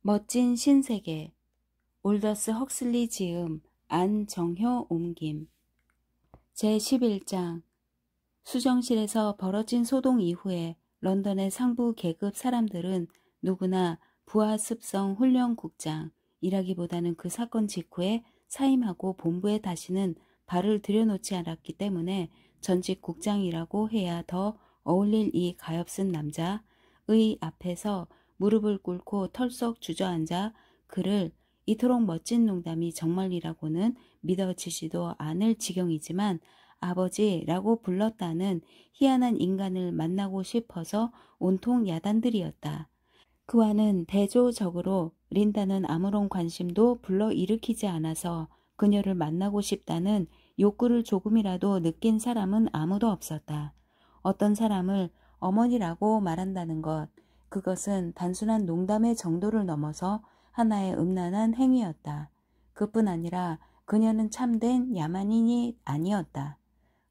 멋진 신세계. 올더스 헉슬리 지음, 안정효 옮김. 제11장. 수정실에서 벌어진 소동 이후에 런던의 상부 계급 사람들은 누구나 부하 습성 훈련국장이라기보다는 그 사건 직후에 사임하고 본부에 다시는 발을 들여놓지 않았기 때문에 전직 국장이라고 해야 더 어울릴 이 가엾은 남자의 앞에서 무릎을 꿇고 털썩 주저앉아 그를 이토록 멋진 농담이 정말이라고는 믿어지지도 않을 지경이지만 아버지라고 불렀다는 희한한 인간을 만나고 싶어서 온통 야단들이었다. 그와는 대조적으로 린다는 아무런 관심도 불러일으키지 않아서 그녀를 만나고 싶다는 욕구를 조금이라도 느낀 사람은 아무도 없었다. 어떤 사람을 어머니라고 말한다는 것, 그것은 단순한 농담의 정도를 넘어서 하나의 음란한 행위였다. 그뿐 아니라 그녀는 참된 야만인이 아니었다.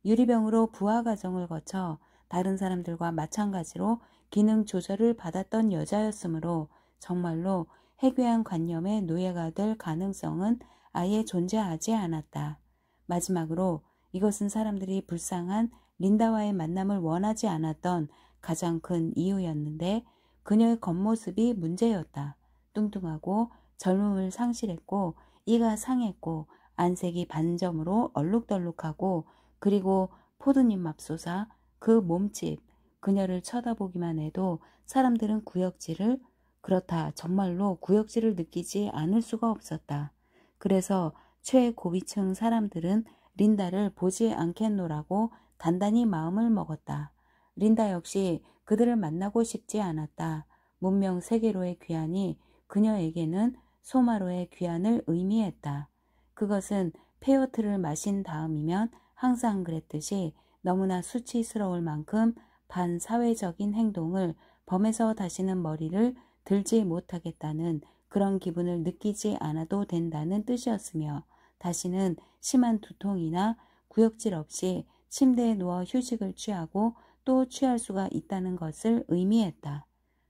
유리병으로 부하 과정을 거쳐 다른 사람들과 마찬가지로 기능 조절을 받았던 여자였으므로 정말로 해괴한 관념의 노예가 될 가능성은 아예 존재하지 않았다. 마지막으로 이것은 사람들이 불쌍한 린다와의 만남을 원하지 않았던 가장 큰 이유였는데 그녀의 겉모습이 문제였다. 뚱뚱하고 젊음을 상실했고 이가 상했고 안색이 반점으로 얼룩덜룩하고 그리고 포도잎 맙소사 그 몸집, 그녀를 쳐다보기만 해도 사람들은 구역질을, 그렇다 정말로 구역질을 느끼지 않을 수가 없었다. 그래서 최고위층 사람들은 린다를 보지 않겠노라고 단단히 마음을 먹었다. 린다 역시 그들을 만나고 싶지 않았다. 문명 세계로의 귀환이 그녀에게는 소마로의 귀환을 의미했다. 그것은 페요트를 마신 다음이면 항상 그랬듯이 너무나 수치스러울 만큼 반사회적인 행동을 범해서 다시는 머리를 들지 못하겠다는 그런 기분을 느끼지 않아도 된다는 뜻이었으며 다시는 심한 두통이나 구역질 없이 침대에 누워 휴식을 취하고 또 취할 수가 있다는 것을 의미했다.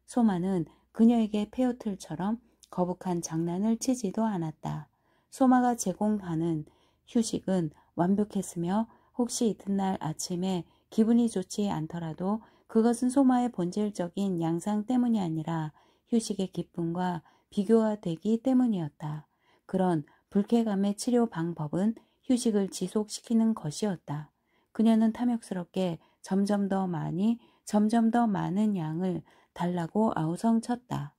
소마는 그녀에게 페요틀처럼 거북한 장난을 치지도 않았다. 소마가 제공하는 휴식은 완벽했으며 혹시 이튿날 아침에 기분이 좋지 않더라도 그것은 소마의 본질적인 양상 때문이 아니라 휴식의 기쁨과 비교가 되기 때문이었다. 그런 불쾌감의 치료 방법은 휴식을 지속시키는 것이었다. 그녀는 탐욕스럽게 점점 더 많은 양을 달라고 아우성쳤다.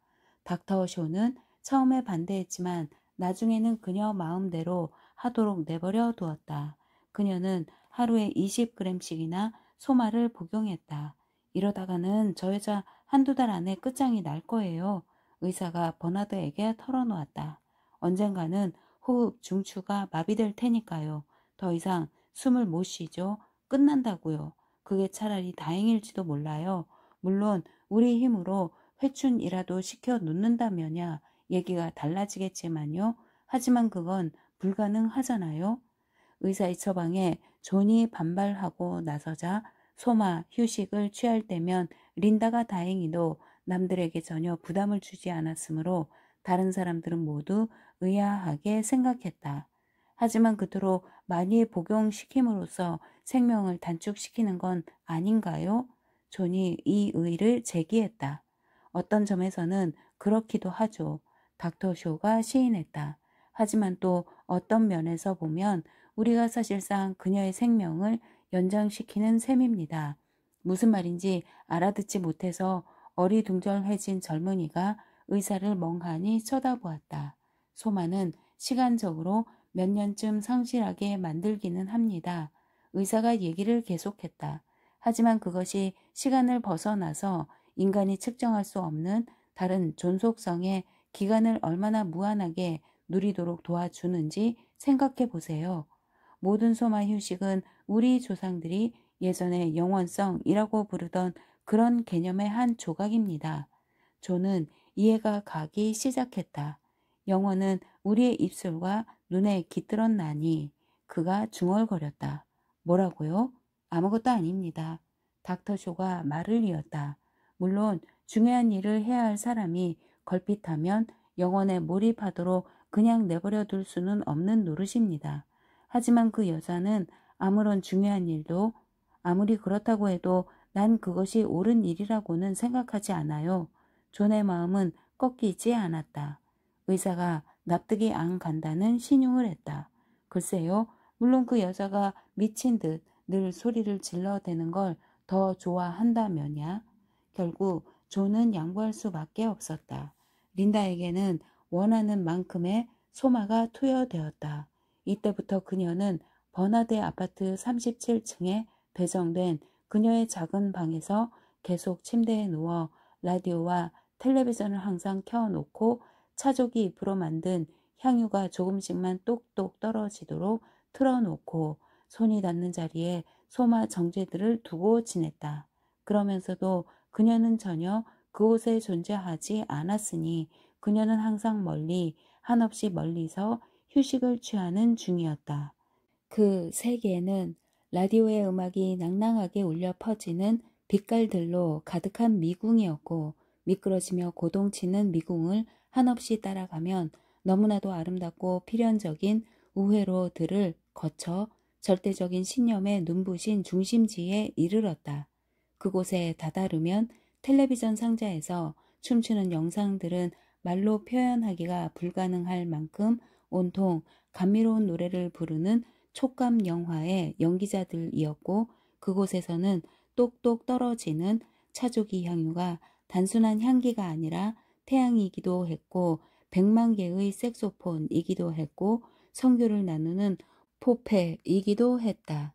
닥터 쇼는 처음에 반대했지만 나중에는 그녀 마음대로 하도록 내버려 두었다. 그녀는 하루에 20g씩이나 소마를 복용했다. 이러다가는 저 여자 한두 달 안에 끝장이 날 거예요. 의사가 버나드에게 털어놓았다. 언젠가는 호흡 중추가 마비될 테니까요. 더 이상 숨을 못 쉬죠. 끝난다고요. 그게 차라리 다행일지도 몰라요. 물론 우리 힘으로 회춘이라도 시켜 놓는다면야 얘기가 달라지겠지만요. 하지만 그건 불가능하잖아요. 의사의 처방에 존이 반발하고 나서자 소마 휴식을 취할 때면 린다가 다행히도 남들에게 전혀 부담을 주지 않았으므로 다른 사람들은 모두 의아하게 생각했다. 하지만 그토록 많이 복용시킴으로써 생명을 단축시키는 건 아닌가요? 존이 이 의의를 제기했다. 어떤 점에서는 그렇기도 하죠. 닥터 쇼가 시인했다. 하지만 또 어떤 면에서 보면 우리가 사실상 그녀의 생명을 연장시키는 셈입니다. 무슨 말인지 알아듣지 못해서 어리둥절해진 젊은이가 의사를 멍하니 쳐다보았다. 소마는 시간적으로 몇 년쯤 상실하게 만들기는 합니다. 의사가 얘기를 계속했다. 하지만 그것이 시간을 벗어나서 인간이 측정할 수 없는 다른 존속성의 기간을 얼마나 무한하게 누리도록 도와주는지 생각해 보세요. 모든 소마 휴식은 우리 조상들이 예전에 영원성이라고 부르던 그런 개념의 한 조각입니다. 존은 이해가 가기 시작했다. 영혼은 우리의 입술과 눈에 깃들었나니 그가 중얼거렸다. 뭐라고요? 아무것도 아닙니다. 닥터 쇼가 말을 이었다. 물론 중요한 일을 해야 할 사람이 걸핏하면 영혼에 몰입하도록 그냥 내버려 둘 수는 없는 노릇입니다. 하지만 그 여자는 아무런 중요한 일도 아무리 그렇다고 해도 난 그것이 옳은 일이라고는 생각하지 않아요. 존의 마음은 꺾이지 않았다. 의사가 납득이 안 간다는 신용을 했다. 글쎄요. 물론 그 여자가 미친 듯 늘 소리를 질러대는 걸 더 좋아한다면야. 결국 존은 양보할 수밖에 없었다. 린다에게는 원하는 만큼의 소마가 투여되었다. 이때부터 그녀는 버나드의 아파트 37층에 배정된 그녀의 작은 방에서 계속 침대에 누워 라디오와 텔레비전을 항상 켜놓고 차조기 잎으로 만든 향유가 조금씩만 똑똑 떨어지도록 틀어놓고 손이 닿는 자리에 소마 정제들을 두고 지냈다. 그러면서도 그녀는 전혀 그곳에 존재하지 않았으니 그녀는 항상 멀리 한없이 멀리서 휴식을 취하는 중이었다. 그 세계에는 라디오의 음악이 낭낭하게 울려 퍼지는 빛깔들로 가득한 미궁이었고 미끄러지며 고동치는 미궁을 한없이 따라가면 너무나도 아름답고 필연적인 우회로들을 거쳐 절대적인 신념의 눈부신 중심지에 이르렀다. 그곳에 다다르면 텔레비전 상자에서 춤추는 영상들은 말로 표현하기가 불가능할 만큼 온통 감미로운 노래를 부르는 촉감 영화의 연기자들이었고 그곳에서는 똑똑 떨어지는 차조기 향유가 단순한 향기가 아니라 태양이기도 했고 100만 개의 색소폰이기도 했고 성교를 나누는 포페이기도 했다.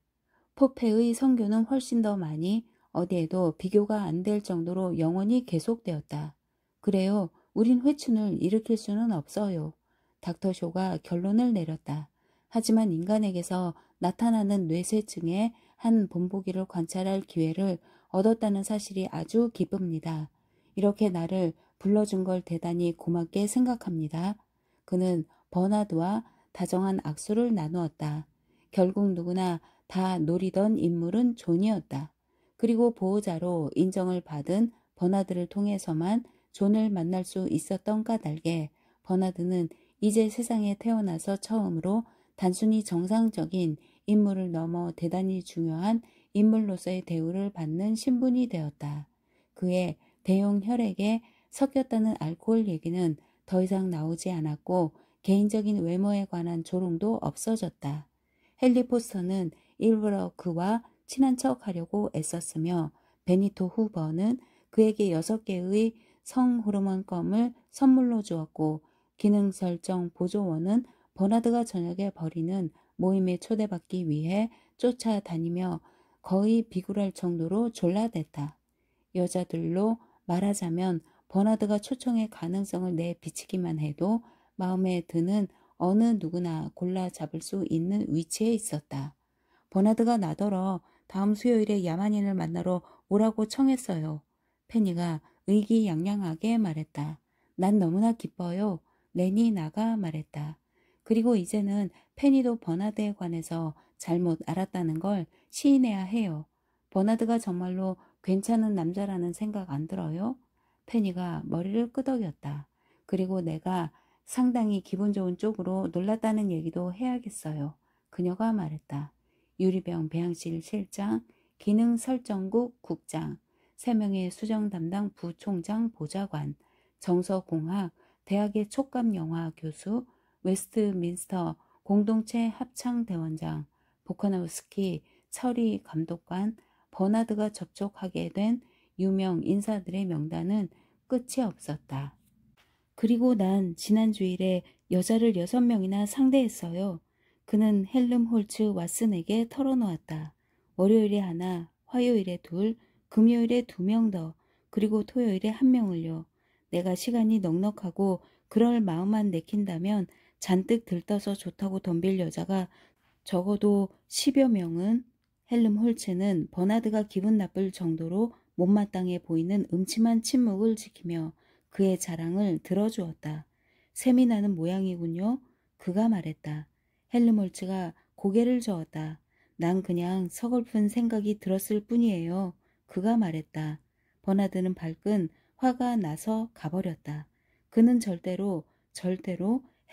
포페의 성교는 훨씬 더 많이 어디에도 비교가 안 될 정도로 영원히 계속되었다. 그래요. 우린 회춘을 일으킬 수는 없어요. 닥터쇼가 결론을 내렸다. 하지만 인간에게서 나타나는 뇌세증의 한 본보기를 관찰할 기회를 얻었다는 사실이 아주 기쁩니다. 이렇게 나를 불러준 걸 대단히 고맙게 생각합니다. 그는 버나드와 다정한 악수를 나누었다. 결국 누구나 다 노리던 인물은 존이었다. 그리고 보호자로 인정을 받은 버나드를 통해서만 존을 만날 수 있었던 까닭에 버나드는 이제 세상에 태어나서 처음으로 단순히 정상적인 인물을 넘어 대단히 중요한 인물로서의 대우를 받는 신분이 되었다. 그의 대용 혈액에 섞였다는 알코올 얘기는 더 이상 나오지 않았고 개인적인 외모에 관한 조롱도 없어졌다. 헨리 포스터는 일부러 그와 친한 척하려고 애썼으며 베니토 후버는 그에게 6개의 성호르몬 껌을 선물로 주었고 기능 설정 보조원은 버나드가 저녁에 벌이는 모임에 초대받기 위해 쫓아다니며 거의 비굴할 정도로 졸라댔다. 여자들로 말하자면 버나드가 초청의 가능성을 내비치기만 해도 마음에 드는 어느 누구나 골라 잡을 수 있는 위치에 있었다. 버나드가 나더러 다음 수요일에 야만인을 만나러 오라고 청했어요. 페니가 의기양양하게 말했다. 난 너무나 기뻐요. 레니 나가 말했다. 그리고 이제는 페니도 버나드에 관해서 잘못 알았다는 걸 시인해야 해요. 버나드가 정말로 괜찮은 남자라는 생각 안 들어요? 페니가 머리를 끄덕였다. 그리고 내가 상당히 기분 좋은 쪽으로 놀랐다는 얘기도 해야겠어요. 그녀가 말했다. 유리병 배양실 실장, 기능설정국 국장, 3명의 수정 담당 부총장 보좌관, 정서공학, 대학의 촉감영화 교수, 웨스트민스터 공동체 합창대원장, 보카노스키 처리 감독관, 버나드가 접촉하게 된 유명 인사들의 명단은 끝이 없었다. 그리고 난 지난 주일에 여자를 6명이나 상대했어요. 그는 헬름 홀츠 왓슨에게 털어놓았다. 월요일에 하나, 화요일에 2, 금요일에 2명 더, 그리고 토요일에 1명을요. 내가 시간이 넉넉하고 그럴 마음만 내킨다면 잔뜩 들떠서 좋다고 덤빌 여자가 적어도 10여 명은. 헬름 홀츠는 버나드가 기분 나쁠 정도로 못마땅해 보이는 음침한 침묵을 지키며 그의 자랑을 들어주었다. 샘이 나는 모양이군요. 그가 말했다. 헬름 홀츠가 고개를 저었다. 난 그냥 서글픈 생각이 들었을 뿐이에요. 그가 말했다. 버나드는 발끈 화가 나서 가버렸다. 그는 절대로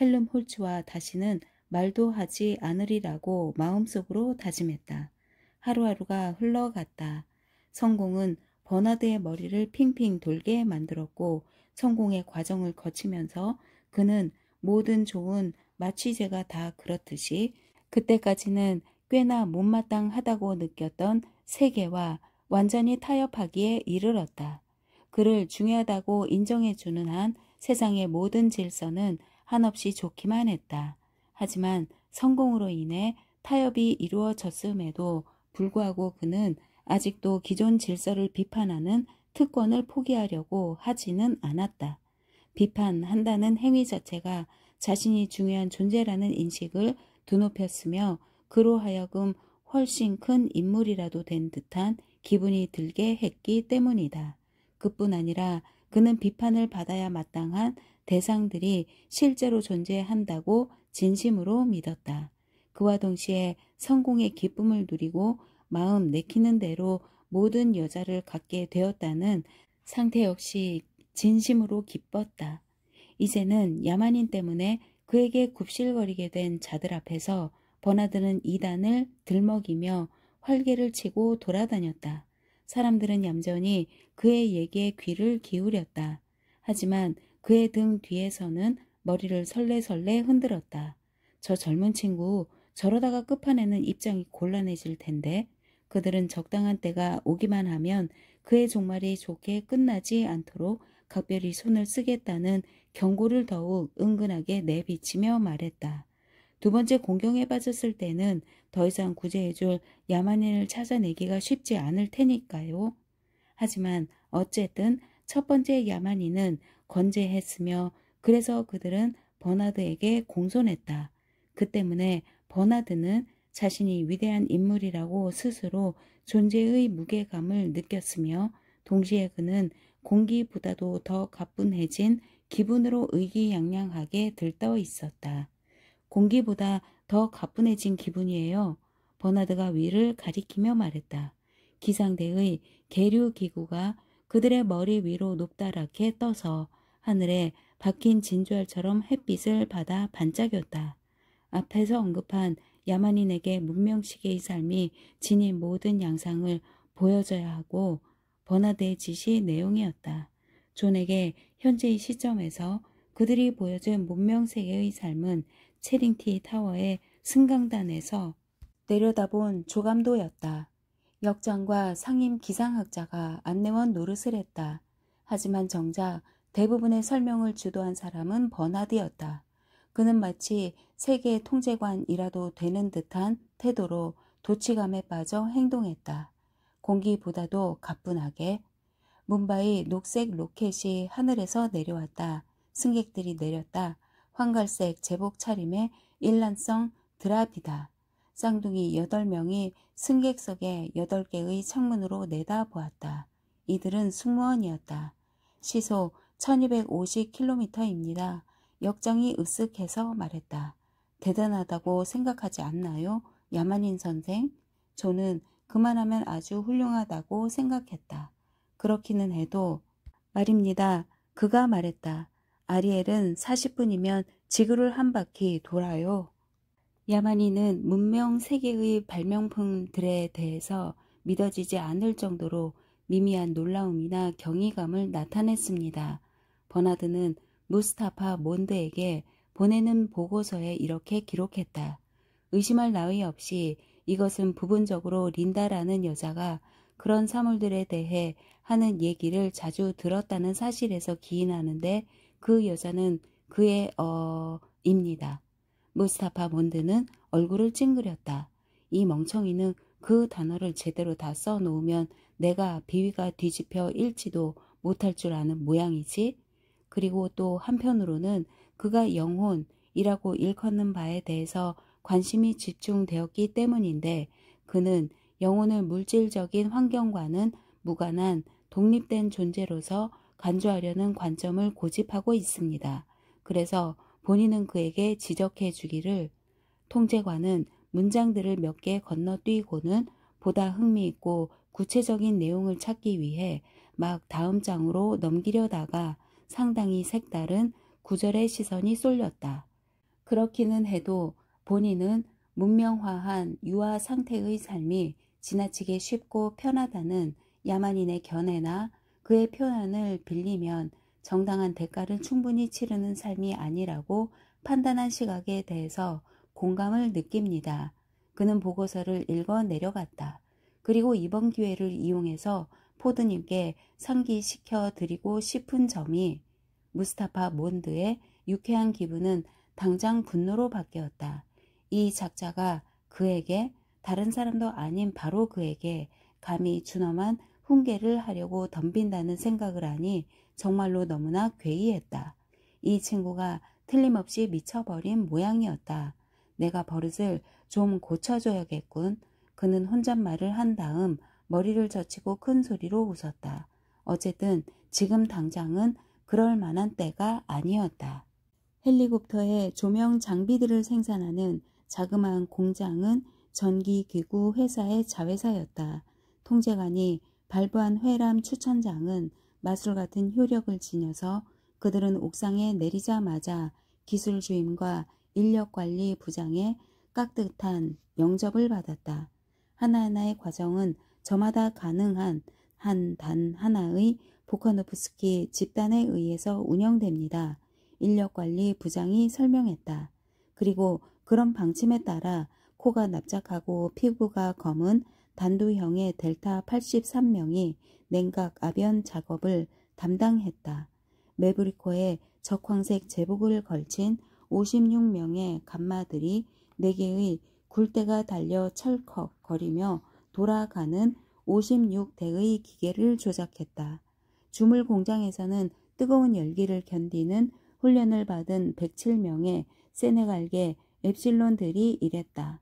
헬름홀츠와 다시는 말도 하지 않으리라고 마음속으로 다짐했다. 하루하루가 흘러갔다. 성공은 버나드의 머리를 핑핑 돌게 만들었고 성공의 과정을 거치면서 그는 모든 좋은 마취제가 다 그렇듯이 그때까지는 꽤나 못마땅하다고 느꼈던 세계와 완전히 타협하기에 이르렀다. 그를 중요하다고 인정해주는 한 세상의 모든 질서는 한없이 좋기만 했다. 하지만 성공으로 인해 타협이 이루어졌음에도 불구하고 그는 아직도 기존 질서를 비판하는 특권을 포기하려고 하지는 않았다. 비판한다는 행위 자체가 자신이 중요한 존재라는 인식을 드높였으며 그로 하여금 훨씬 큰 인물이라도 된 듯한 기분이 들게 했기 때문이다. 그뿐 아니라 그는 비판을 받아야 마땅한 대상들이 실제로 존재한다고 진심으로 믿었다. 그와 동시에 성공의 기쁨을 누리고 마음 내키는 대로 모든 여자를 갖게 되었다는 상태 역시 진심으로 기뻤다. 이제는 야만인 때문에 그에게 굽실거리게 된 자들 앞에서 버나드는 이단을 들먹이며 활개를 치고 돌아다녔다. 사람들은 얌전히 그의 얘기에 귀를 기울였다. 하지만 그의 등 뒤에서는 머리를 설레설레 흔들었다. 저 젊은 친구 저러다가 끝판에는 입장이 곤란해질 텐데 그들은 적당한 때가 오기만 하면 그의 종말이 좋게 끝나지 않도록 각별히 손을 쓰겠다는 경고를 더욱 은근하게 내비치며 말했다. 두 번째 공경에 빠졌을 때는 더 이상 구제해줄 야만인을 찾아내기가 쉽지 않을 테니까요. 하지만 어쨌든 첫 번째 야만인은 건재했으며 그래서 그들은 버나드에게 공손했다. 그 때문에 버나드는 자신이 위대한 인물이라고 스스로 존재의 무게감을 느꼈으며 동시에 그는 공기보다도 더 가뿐해진 기분으로 의기양양하게 들떠 있었다. 공기보다 더 가뿐해진 기분이에요. 버나드가 위를 가리키며 말했다. 기상대의 계류기구가 그들의 머리 위로 높다랗게 떠서 하늘에 박힌 진주알처럼 햇빛을 받아 반짝였다. 앞에서 언급한 야만인에게 문명시계의 삶이 지닌 모든 양상을 보여줘야 하고 버나드의 지시 내용이었다. 존에게 현재의 시점에서 그들이 보여준 문명세계의 삶은 체링티 타워의 승강단에서 내려다본 조감도였다. 역장과 상임 기상학자가 안내원 노릇을 했다. 하지만 정작 대부분의 설명을 주도한 사람은 버나드였다. 그는 마치 세계 통제관이라도 되는 듯한 태도로 도취감에 빠져 행동했다. 공기보다도 가뿐하게. 뭄바이 녹색 로켓이 하늘에서 내려왔다. 승객들이 내렸다. 황갈색 제복 차림의 일란성 드라비다. 쌍둥이 8명이 승객석의 8개의 창문으로 내다보았다. 이들은 승무원이었다. 시속 1250km입니다. 역장이 으쓱해서 말했다. 대단하다고 생각하지 않나요? 야만인 선생? 저는 그만하면 아주 훌륭하다고 생각했다. 그렇기는 해도 말입니다. 그가 말했다. 아리엘은 40분이면 지구를 한 바퀴 돌아요. 야만인은 문명 세계의 발명품들에 대해서 믿어지지 않을 정도로 미미한 놀라움이나 경이감을 나타냈습니다. 버나드는 무스타파 몬드에게 보내는 보고서에 이렇게 기록했다. 의심할 나위 없이 이것은 부분적으로 린다라는 여자가 그런 사물들에 대해 하는 얘기를 자주 들었다는 사실에서 기인하는데 그 여자는 그의 입니다. 무스타파 몬드는 얼굴을 찡그렸다. 이 멍청이는 그 단어를 제대로 다 써놓으면 내가 비위가 뒤집혀 읽지도 못할 줄 아는 모양이지. 그리고 또 한편으로는 그가 영혼이라고 일컫는 바에 대해서 관심이 집중되었기 때문인데 그는 영혼을 물질적인 환경과는 무관한 독립된 존재로서 간주하려는 관점을 고집하고 있습니다. 그래서 본인은 그에게 지적해 주기를 통제관은 문장들을 몇 개 건너뛰고는 보다 흥미있고 구체적인 내용을 찾기 위해 막 다음 장으로 넘기려다가 상당히 색다른 구절의 시선이 쏠렸다. 그렇기는 해도 본인은 문명화한 유아 상태의 삶이 지나치게 쉽고 편하다는 야만인의 견해나 그의 표현을 빌리면 정당한 대가를 충분히 치르는 삶이 아니라고 판단한 시각에 대해서 공감을 느낍니다. 그는 보고서를 읽어 내려갔다. 그리고 이번 기회를 이용해서 포드님께 상기시켜 드리고 싶은 점이 무스타파 몬드의 유쾌한 기분은 당장 분노로 바뀌었다. 이 작자가 그에게, 다른 사람도 아닌 바로 그에게 감히 준엄한 훈계를 하려고 덤빈다는 생각을 하니 정말로 너무나 괴이했다. 이 친구가 틀림없이 미쳐버린 모양이었다. 내가 버릇을 좀 고쳐줘야겠군. 그는 혼잣말을 한 다음 머리를 젖히고 큰 소리로 웃었다. 어쨌든 지금 당장은 그럴 만한 때가 아니었다. 헬리콥터의 조명 장비들을 생산하는 자그마한 공장은 전기기구 회사의 자회사였다. 통제관이 발부한 회람 추천장은 마술 같은 효력을 지녀서 그들은 옥상에 내리자마자 기술주임과 인력관리 부장의 깍듯한 영접을 받았다. 하나하나의 과정은 저마다 가능한 단 하나의 보커노프스키 집단에 의해서 운영됩니다. 인력관리 부장이 설명했다. 그리고 그런 방침에 따라 코가 납작하고 피부가 검은 단두형의 델타 83명이 냉각 압연 작업을 담당했다. 매브리코의 적황색 제복을 걸친 56명의 감마들이 4개의 굴대가 달려 철컥거리며 돌아가는 56대의 기계를 조작했다. 주물 공장에서는 뜨거운 열기를 견디는 훈련을 받은 107명의 세네갈계 엡실론들이 일했다.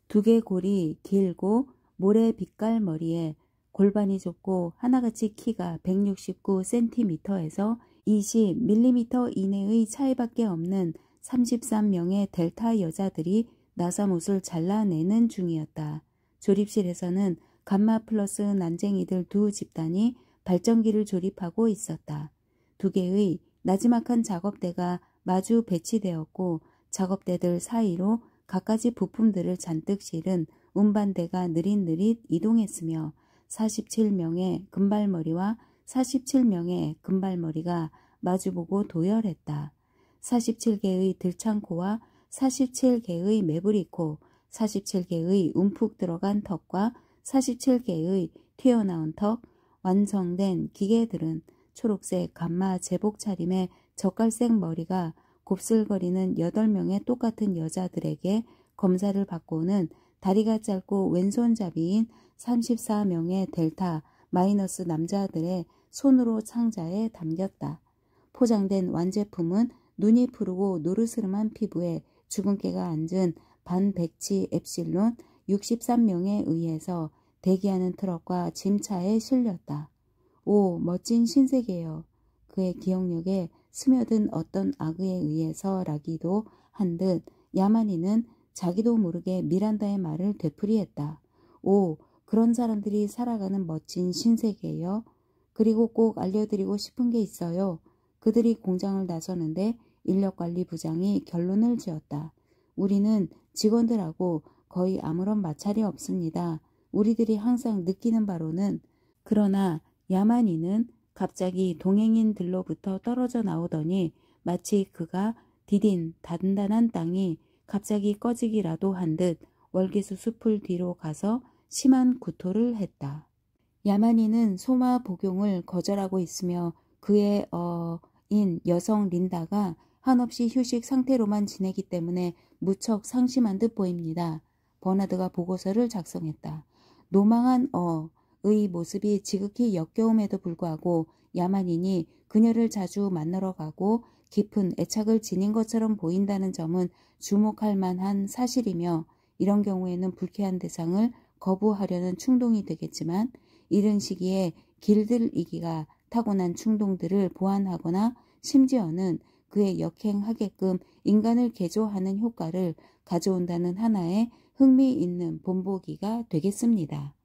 두개골이 길고 모래 빛깔 머리에 골반이 좁고 하나같이 키가 169cm에서 20mm 이내의 차이밖에 없는 33명의 델타 여자들이 나사못을 잘라내는 중이었다. 조립실에서는 감마 플러스 난쟁이들 2집단이 발전기를 조립하고 있었다. 2개의 나지막한 작업대가 마주 배치되었고 작업대들 사이로 갖가지 부품들을 잔뜩 실은 운반대가 느릿느릿 이동했으며 47명의 금발머리와 47명의 금발머리가 마주보고 도열했다. 47개의 들창코와 47개의 매부리코, 47개의 움푹 들어간 턱과 47개의 튀어나온 턱, 완성된 기계들은 초록색 감마 제복 차림의 젓갈색 머리가 곱슬거리는 8명의 똑같은 여자들에게 검사를 받고는 다리가 짧고 왼손잡이인 34명의 델타 마이너스 남자들의 손으로 상자에 담겼다. 포장된 완제품은 눈이 푸르고 노르스름한 피부에 주근깨가 앉은 반백치 엡실론 63명에 의해서 대기하는 트럭과 짐차에 실렸다. 오, 멋진 신세계여. 그의 기억력에 스며든 어떤 악의에 의해서라기도 한 듯 야만이는 자기도 모르게 미란다의 말을 되풀이했다. 오, 그런 사람들이 살아가는 멋진 신세계여. 그리고 꼭 알려드리고 싶은 게 있어요. 그들이 공장을 나서는데 인력관리부장이 결론을 지었다. 우리는 직원들하고 거의 아무런 마찰이 없습니다. 우리들이 항상 느끼는 바로는. 그러나 야만이는 갑자기 동행인들로부터 떨어져 나오더니 마치 그가 디딘 단단한 땅이 갑자기 꺼지기라도 한 듯 월계수 숲을 뒤로 가서 심한 구토를 했다. 야만이는 소마 복용을 거절하고 있으며 그의 인 여성 린다가 한없이 휴식 상태로만 지내기 때문에 무척 상심한 듯 보입니다. 버나드가 보고서를 작성했다. 노망한 의 모습이 지극히 역겨움에도 불구하고 야만인이 그녀를 자주 만나러 가고 깊은 애착을 지닌 것처럼 보인다는 점은 주목할 만한 사실이며 이런 경우에는 불쾌한 대상을 거부하려는 충동이 되겠지만 이른 시기에 길들이기가 타고난 충동들을 보완하거나 심지어는 그에 역행하게끔 인간을 개조하는 효과를 가져온다는 하나의 흥미있는 본보기가 되겠습니다.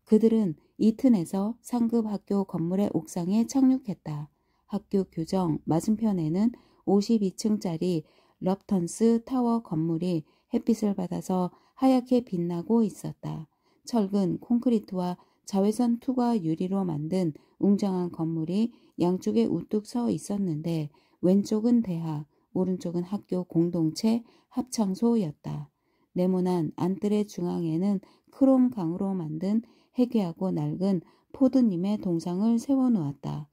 그들은 이튼에서 상급 학교 건물의 옥상에 착륙했다. 학교 교정 맞은편에는 52층짜리 럽턴스 타워 건물이 햇빛을 받아서 하얗게 빛나고 있었다. 철근, 콘크리트와 자외선 투과 유리로 만든 웅장한 건물이 양쪽에 우뚝 서 있었는데 왼쪽은 대학, 오른쪽은 학교 공동체 합창소였다. 네모난 안뜰의 중앙에는 크롬 강으로 만든 해괴하고 낡은 포드님의 동상을 세워놓았다.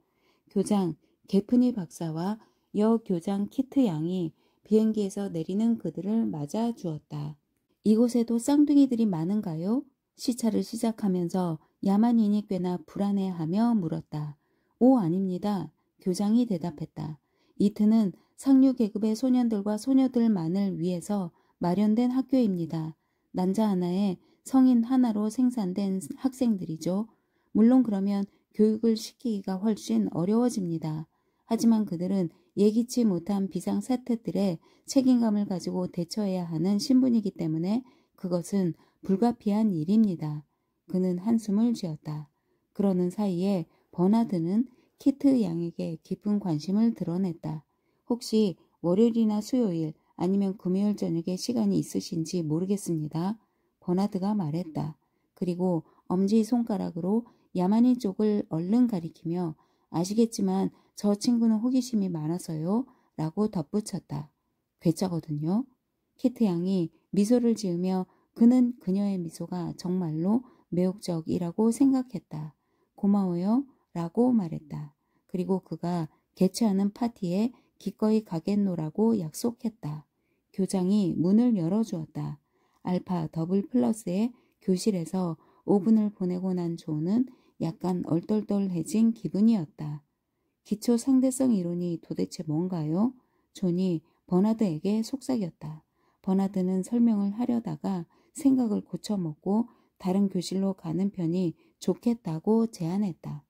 교장 게프니 박사와 여교장 키트 양이 비행기에서 내리는 그들을 맞아 주었다. 이곳에도 쌍둥이들이 많은가요? 시차를 시작하면서 야만인이 꽤나 불안해하며 물었다. 오, 아닙니다. 교장이 대답했다. 이트는 상류 계급의 소년들과 소녀들만을 위해서 마련된 학교입니다. 난자 하나에 성인 하나로 생산된 학생들이죠. 물론 그러면 교육을 시키기가 훨씬 어려워집니다. 하지만 그들은 예기치 못한 비상사태들에 책임감을 가지고 대처해야 하는 신분이기 때문에 그것은 불가피한 일입니다. 그는 한숨을 쥐었다. 그러는 사이에 버나드는 키트 양에게 깊은 관심을 드러냈다. 혹시 월요일이나 수요일 아니면 금요일 저녁에 시간이 있으신지 모르겠습니다. 버나드가 말했다. 그리고 엄지손가락으로 야만인 쪽을 얼른 가리키며 아시겠지만 저 친구는 호기심이 많아서요 라고 덧붙였다. 괴짜거든요. 키트 양이 미소를 지으며 그는 그녀의 미소가 정말로 매혹적이라고 생각했다. 고마워요 라고 말했다. 그리고 그가 개최하는 파티에 기꺼이 가겠노라고 약속했다. 교장이 문을 열어주었다. 알파 더블 플러스의 교실에서 5분을 보내고 난 조는 약간 얼떨떨해진 기분이었다. 기초 상대성 이론이 도대체 뭔가요? 존이 버나드에게 속삭였다. 버나드는 설명을 하려다가 생각을 고쳐먹고 다른 교실로 가는 편이 좋겠다고 제안했다.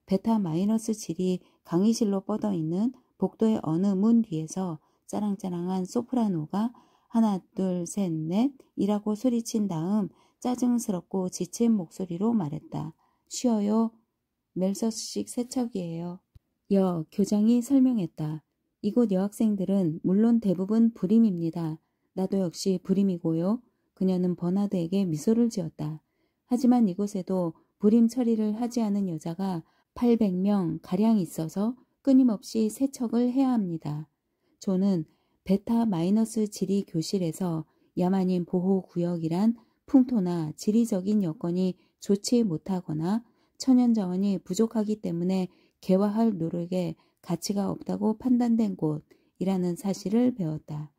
베타 마이너스 7이 강의실로 뻗어있는 복도의 어느 문 뒤에서 짜랑짜랑한 소프라노가 하나 둘 셋 넷 이라고 소리친 다음 짜증스럽고 지친 목소리로 말했다. 쉬어요. 멜서스식 세척이에요. 교장이 설명했다. 이곳 여학생들은 물론 대부분 불임입니다. 나도 역시 불임이고요. 그녀는 버나드에게 미소를 지었다. 하지만 이곳에도 불임 처리를 하지 않은 여자가 800명 가량 있어서 끊임없이 세척을 해야 합니다. 존은 베타 마이너스 지리 교실에서 야만인 보호구역이란 풍토나 지리적인 여건이 좋지 못하거나 천연자원이 부족하기 때문에 개화할 노력에 가치가 없다고 판단된 곳이라는 사실을 배웠다.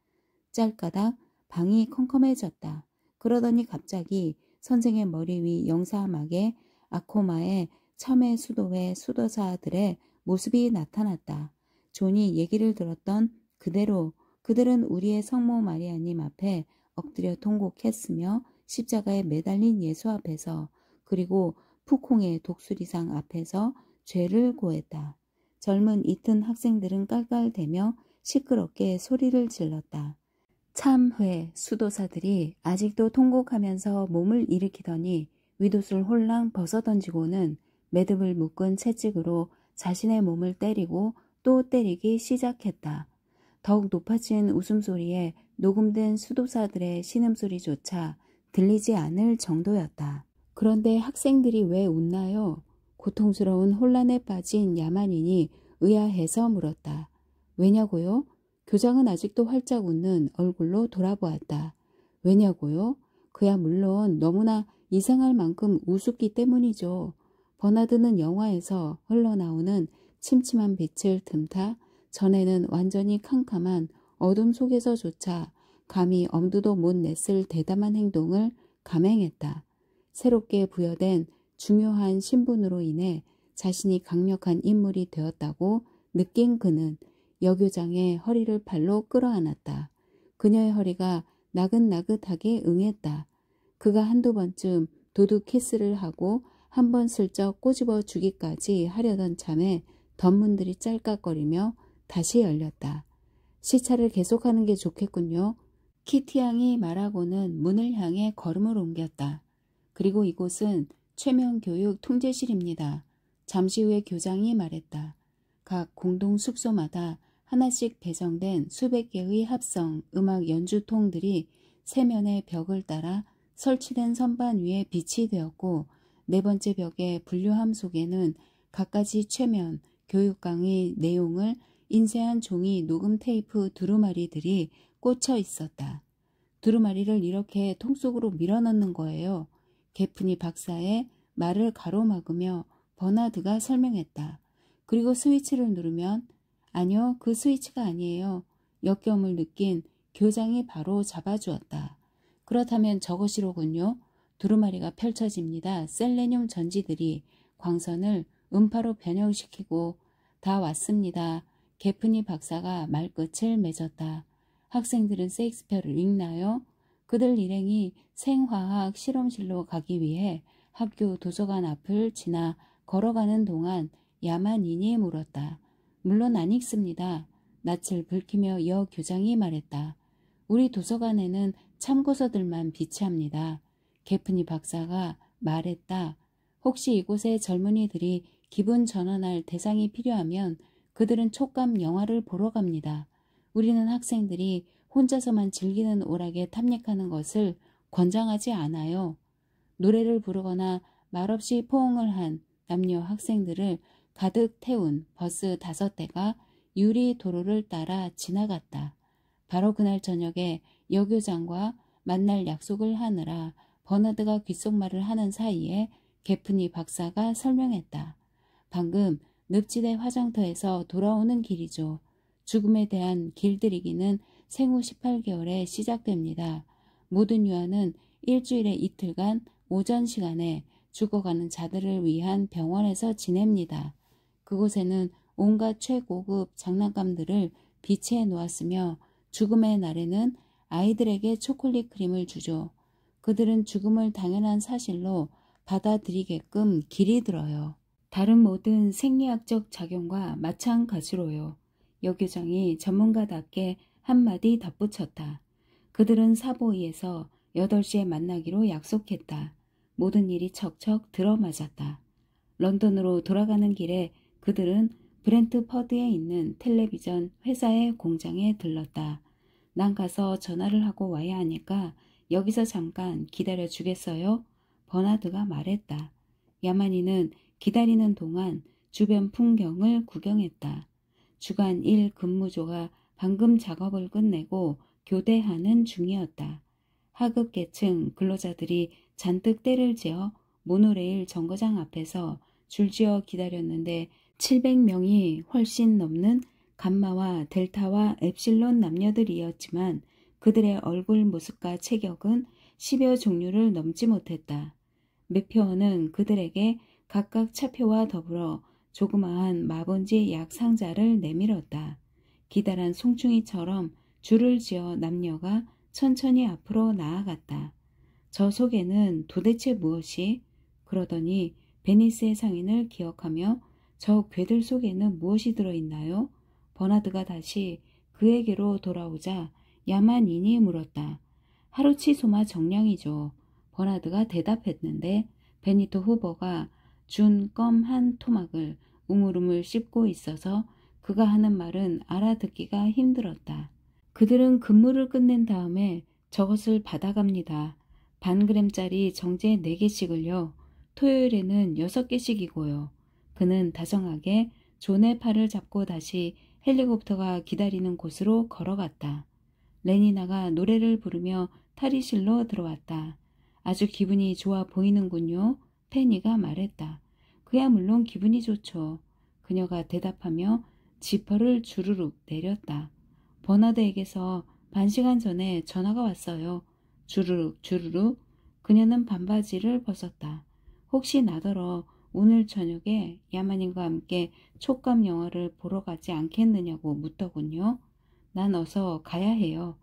짤까닥 방이 컴컴해졌다. 그러더니 갑자기 선생의 머리 위 영사막에 아코마의 참외 수도회 수도사들의 모습이 나타났다. 존이 얘기를 들었던 그대로 그들은 우리의 성모 마리아님 앞에 엎드려 통곡했으며 십자가에 매달린 예수 앞에서 그리고 푸콩의 독수리상 앞에서 죄를 고했다. 젊은 이튼 학생들은 깔깔대며 시끄럽게 소리를 질렀다. 참회 수도사들이 아직도 통곡하면서 몸을 일으키더니 윗옷을 홀랑 벗어던지고는 매듭을 묶은 채찍으로 자신의 몸을 때리고 또 때리기 시작했다. 더욱 높아진 웃음소리에 녹음된 수도사들의 신음소리조차 들리지 않을 정도였다. 그런데 학생들이 왜 웃나요? 고통스러운 혼란에 빠진 야만인이 의아해서 물었다. 왜냐고요? 교장은 아직도 활짝 웃는 얼굴로 돌아보았다. 왜냐고요? 그야 물론 너무나 이상할 만큼 우습기 때문이죠. 버나드는 영화에서 흘러나오는 침침한 빛을 틈타 전에는 완전히 캄캄한 어둠 속에서조차 감히 엄두도 못 냈을 대담한 행동을 감행했다. 새롭게 부여된 중요한 신분으로 인해 자신이 강력한 인물이 되었다고 느낀 그는 여교장의 허리를 발로 끌어안았다. 그녀의 허리가 나긋나긋하게 응했다. 그가 한두 번쯤 도둑 키스를 하고 한 번 슬쩍 꼬집어 주기까지 하려던 참에 덧문들이 짤깍거리며 다시 열렸다. 시차를 계속하는 게 좋겠군요. 키티 양이 말하고는 문을 향해 걸음을 옮겼다. 그리고 이곳은 최면 교육 통제실입니다. 잠시 후에 교장이 말했다. 각 공동 숙소마다 하나씩 배정된 수백 개의 합성 음악 연주통들이 세면의 벽을 따라 설치된 선반 위에 비치 되었고, 네 번째 벽의 분류함 속에는 갖가지 최면, 교육강의 내용을 인쇄한 종이 녹음 테이프 두루마리들이 꽂혀 있었다. 두루마리를 이렇게 통 속으로 밀어넣는 거예요. 게프니 박사의 말을 가로막으며 버나드가 설명했다. 그리고 스위치를 누르면, 아니요, 그 스위치가 아니에요. 역겨움을 느낀 교장이 바로 잡아주었다. 그렇다면 저것이로군요. 두루마리가 펼쳐집니다. 셀레늄 전지들이 광선을 음파로 변형시키고 다 왔습니다. 게프니 박사가 말끝을 맺었다. 학생들은 셰익스피어를 읽나요? 그들 일행이 생화학 실험실로 가기 위해 학교 도서관 앞을 지나 걸어가는 동안 야만인이 물었다. 물론 안 읽습니다. 낯을 붉히며 여 교장이 말했다. 우리 도서관에는 참고서들만 비치합니다. 게프니 박사가 말했다. 혹시 이곳의 젊은이들이 기분 전환할 대상이 필요하면 그들은 촉감 영화를 보러 갑니다. 우리는 학생들이 혼자서만 즐기는 오락에 탐닉하는 것을 권장하지 않아요. 노래를 부르거나 말없이 포옹을 한 남녀 학생들을 가득 태운 버스 5대가 유리 도로를 따라 지나갔다. 바로 그날 저녁에 여교장과 만날 약속을 하느라 버나드가 귓속말을 하는 사이에 게프니 박사가 설명했다. 방금 늪지대 화장터에서 돌아오는 길이죠. 죽음에 대한 길들이기는 생후 18개월에 시작됩니다. 모든 유아는 일주일에 이틀간 오전 시간에 죽어가는 자들을 위한 병원에서 지냅니다. 그곳에는 온갖 최고급 장난감들을 비치해 놓았으며 죽음의 날에는 아이들에게 초콜릿 크림을 주죠. 그들은 죽음을 당연한 사실로 받아들이게끔 길이 들어요. 다른 모든 생리학적 작용과 마찬가지로요. 여교장이 전문가답게 한마디 덧붙였다. 그들은 사보이에서 8시에 만나기로 약속했다. 모든 일이 척척 들어맞았다. 런던으로 돌아가는 길에 그들은 브렌트퍼드에 있는 텔레비전 회사의 공장에 들렀다. 난 가서 전화를 하고 와야 하니까 여기서 잠깐 기다려 주겠어요? 버나드가 말했다. 야만이는 기다리는 동안 주변 풍경을 구경했다. 주간 1 근무조가 방금 작업을 끝내고 교대하는 중이었다. 하급 계층 근로자들이 잔뜩 때를 지어 모노레일 정거장 앞에서 줄지어 기다렸는데 700명이 훨씬 넘는 감마와 델타와 엡실론 남녀들이었지만 그들의 얼굴 모습과 체격은 10여 종류를 넘지 못했다. 매표원은 그들에게 각각 차표와 더불어 조그마한 마본지 약 상자를 내밀었다. 기다란 송충이처럼 줄을 지어 남녀가 천천히 앞으로 나아갔다. 저 속에는 도대체 무엇이? 그러더니 베니스의 상인을 기억하며 저 괴들 속에는 무엇이 들어있나요? 버나드가 다시 그에게로 돌아오자 야만인이 물었다. 하루치 소마 정량이죠. 버나드가 대답했는데 베니토 후보가 준 껌 한 토막을 우물우물 씹고 있어서 그가 하는 말은 알아듣기가 힘들었다. 그들은 근무를 끝낸 다음에 저것을 받아갑니다. 반그램짜리 정제 4개씩을요. 토요일에는 6개씩이고요. 그는 다정하게 존의 팔을 잡고 다시 헬리콥터가 기다리는 곳으로 걸어갔다. 레니나가 노래를 부르며 탈의실로 들어왔다. 아주 기분이 좋아 보이는군요. 페니가 말했다. 그야 물론 기분이 좋죠. 그녀가 대답하며 지퍼를 주르륵 내렸다. 버나드에게서 반시간 전에 전화가 왔어요. 주르륵 주르륵. 그녀는 반바지를 벗었다. 혹시 나더러 오늘 저녁에 야만인과 함께 촉감 영화를 보러 가지 않겠느냐고 묻더군요. 난 어서 가야 해요.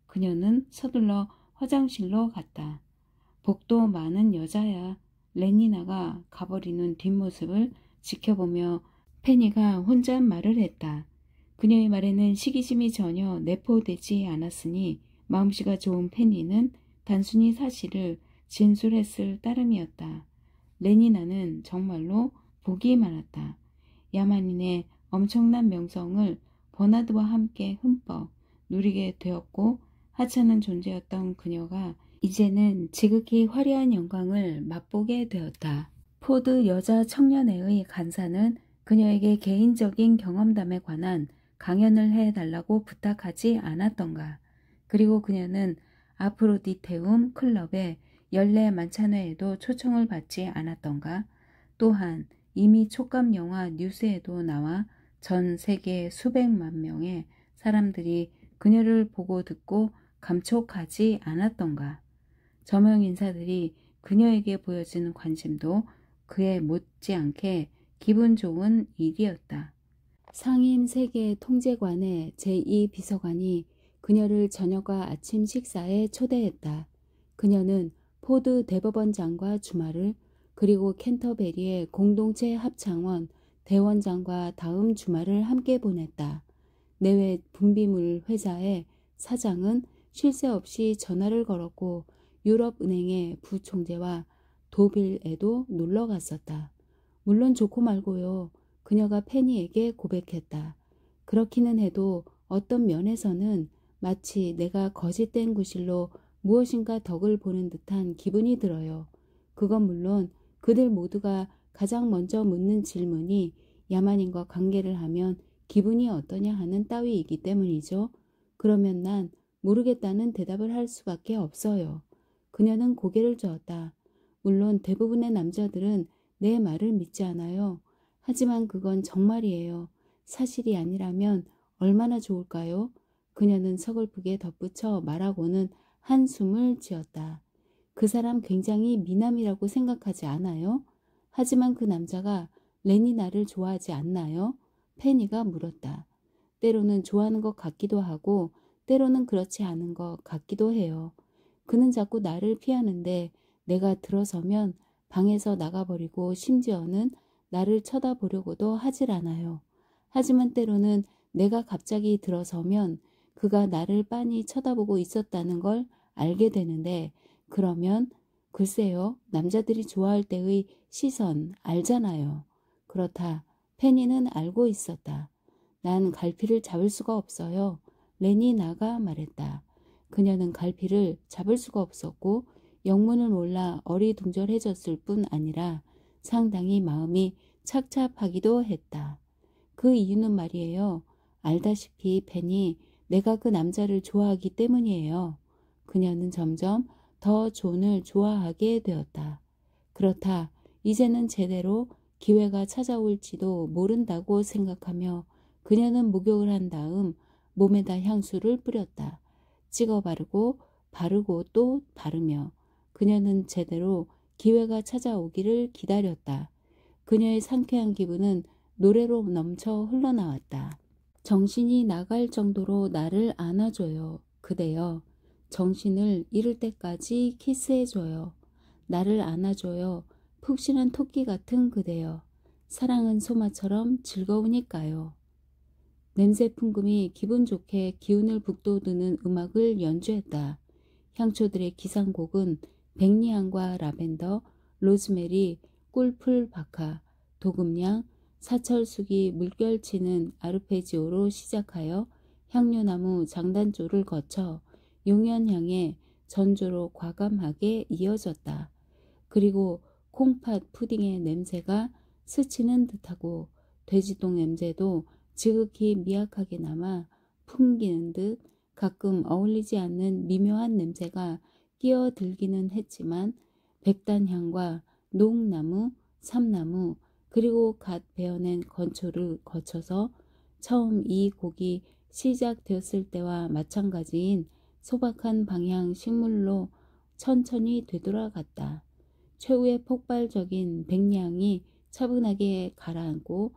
그녀는 서둘러 화장실로 갔다. 복도 많은 여자야. 레니나가 가버리는 뒷모습을 지켜보며 페니가 혼잣말을 했다. 그녀의 말에는 시기심이 전혀 내포되지 않았으니 마음씨가 좋은 페니는 단순히 사실을 진술했을 따름이었다. 레니나는 정말로 복이 많았다. 야만인의 엄청난 명성을 버나드와 함께 흠뻑 누리게 되었고 하찮은 존재였던 그녀가 이제는 지극히 화려한 영광을 맛보게 되었다. 포드 여자 청년회의 간사는 그녀에게 개인적인 경험담에 관한 강연을 해달라고 부탁하지 않았던가. 그리고 그녀는 아프로디테움 클럽의 연례 만찬회에도 초청을 받지 않았던가. 또한 이미 촉감 영화 뉴스에도 나와 전 세계 수백만 명의 사람들이 그녀를 보고 듣고 감촉하지 않았던가. 저명 인사들이 그녀에게 보여주는 관심도 그에 못지않게 기분 좋은 일이었다. 상임 세계 통제관의 제2 비서관이 그녀를 저녁과 아침 식사에 초대했다. 그녀는 포드 대법원장과 주말을 그리고 캔터베리의 공동체 합창원 대원장과 다음 주말을 함께 보냈다. 내외 분비물 회사의 사장은 쉴 새 없이 전화를 걸었고 유럽은행의 부총재와 도빌에도 놀러 갔었다. 물론 좋고 말고요. 그녀가 페니에게 고백했다. 그렇기는 해도 어떤 면에서는 마치 내가 거짓된 구실로 무엇인가 덕을 보는 듯한 기분이 들어요. 그건 물론 그들 모두가 가장 먼저 묻는 질문이 야만인과 관계를 하면 기분이 어떠냐 하는 따위이기 때문이죠. 그러면 난 모르겠다는 대답을 할 수밖에 없어요. 그녀는 고개를 저었다. 물론 대부분의 남자들은 내 말을 믿지 않아요. 하지만 그건 정말이에요. 사실이 아니라면 얼마나 좋을까요? 그녀는 서글프게 덧붙여 말하고는 한숨을 지었다. 그 사람 굉장히 미남이라고 생각하지 않아요? 하지만 그 남자가 렌이 나를 좋아하지 않나요? 페니가 물었다. 때로는 좋아하는 것 같기도 하고 때로는 그렇지 않은 것 같기도 해요. 그는 자꾸 나를 피하는데 내가 들어서면 방에서 나가버리고 심지어는 나를 쳐다보려고도 하질 않아요. 하지만 때로는 내가 갑자기 들어서면 그가 나를 빤히 쳐다보고 있었다는 걸 알게 되는데 그러면 글쎄요, 남자들이 좋아할 때의 시선 알잖아요. 그렇다. 페니는 알고 있었다. 난 갈피를 잡을 수가 없어요. 렌이 나가 말했다. 그녀는 갈피를 잡을 수가 없었고 영문을 몰라 어리둥절해졌을 뿐 아니라 상당히 마음이 착잡하기도 했다. 그 이유는 말이에요. 알다시피 펜이 내가 그 남자를 좋아하기 때문이에요. 그녀는 점점 더 존을 좋아하게 되었다. 그렇다. 이제는 제대로 기회가 찾아올지도 모른다고 생각하며 그녀는 목욕을 한 다음 몸에다 향수를 뿌렸다. 찍어 바르고 또 바르며 그녀는 제대로 기회가 찾아오기를 기다렸다. 그녀의 상쾌한 기분은 노래로 넘쳐 흘러나왔다. 정신이 나갈 정도로 나를 안아줘요. 그대여. 정신을 잃을 때까지 키스해줘요. 나를 안아줘요. 푹신한 토끼 같은 그대여. 사랑은 소마처럼 즐거우니까요. 냄새 풍금이 기분 좋게 기운을 북돋우는 음악을 연주했다. 향초들의 기상곡은 백리향과 라벤더, 로즈메리, 꿀풀 박하, 도금냥, 사철쑥이 물결치는 아르페지오로 시작하여 향료나무 장단조를 거쳐 용연향의 전조로 과감하게 이어졌다. 그리고 콩팥 푸딩의 냄새가 스치는 듯하고 돼지똥 냄새도 지극히 미약하게 남아 풍기는 듯 가끔 어울리지 않는 미묘한 냄새가 끼어들기는 했지만 백단향과 녹나무, 삼나무 그리고 갓 베어낸 건초를 거쳐서 처음 이 곡이 시작되었을 때와 마찬가지인 소박한 방향 식물로 천천히 되돌아갔다. 최후의 폭발적인 백리향이 차분하게 가라앉고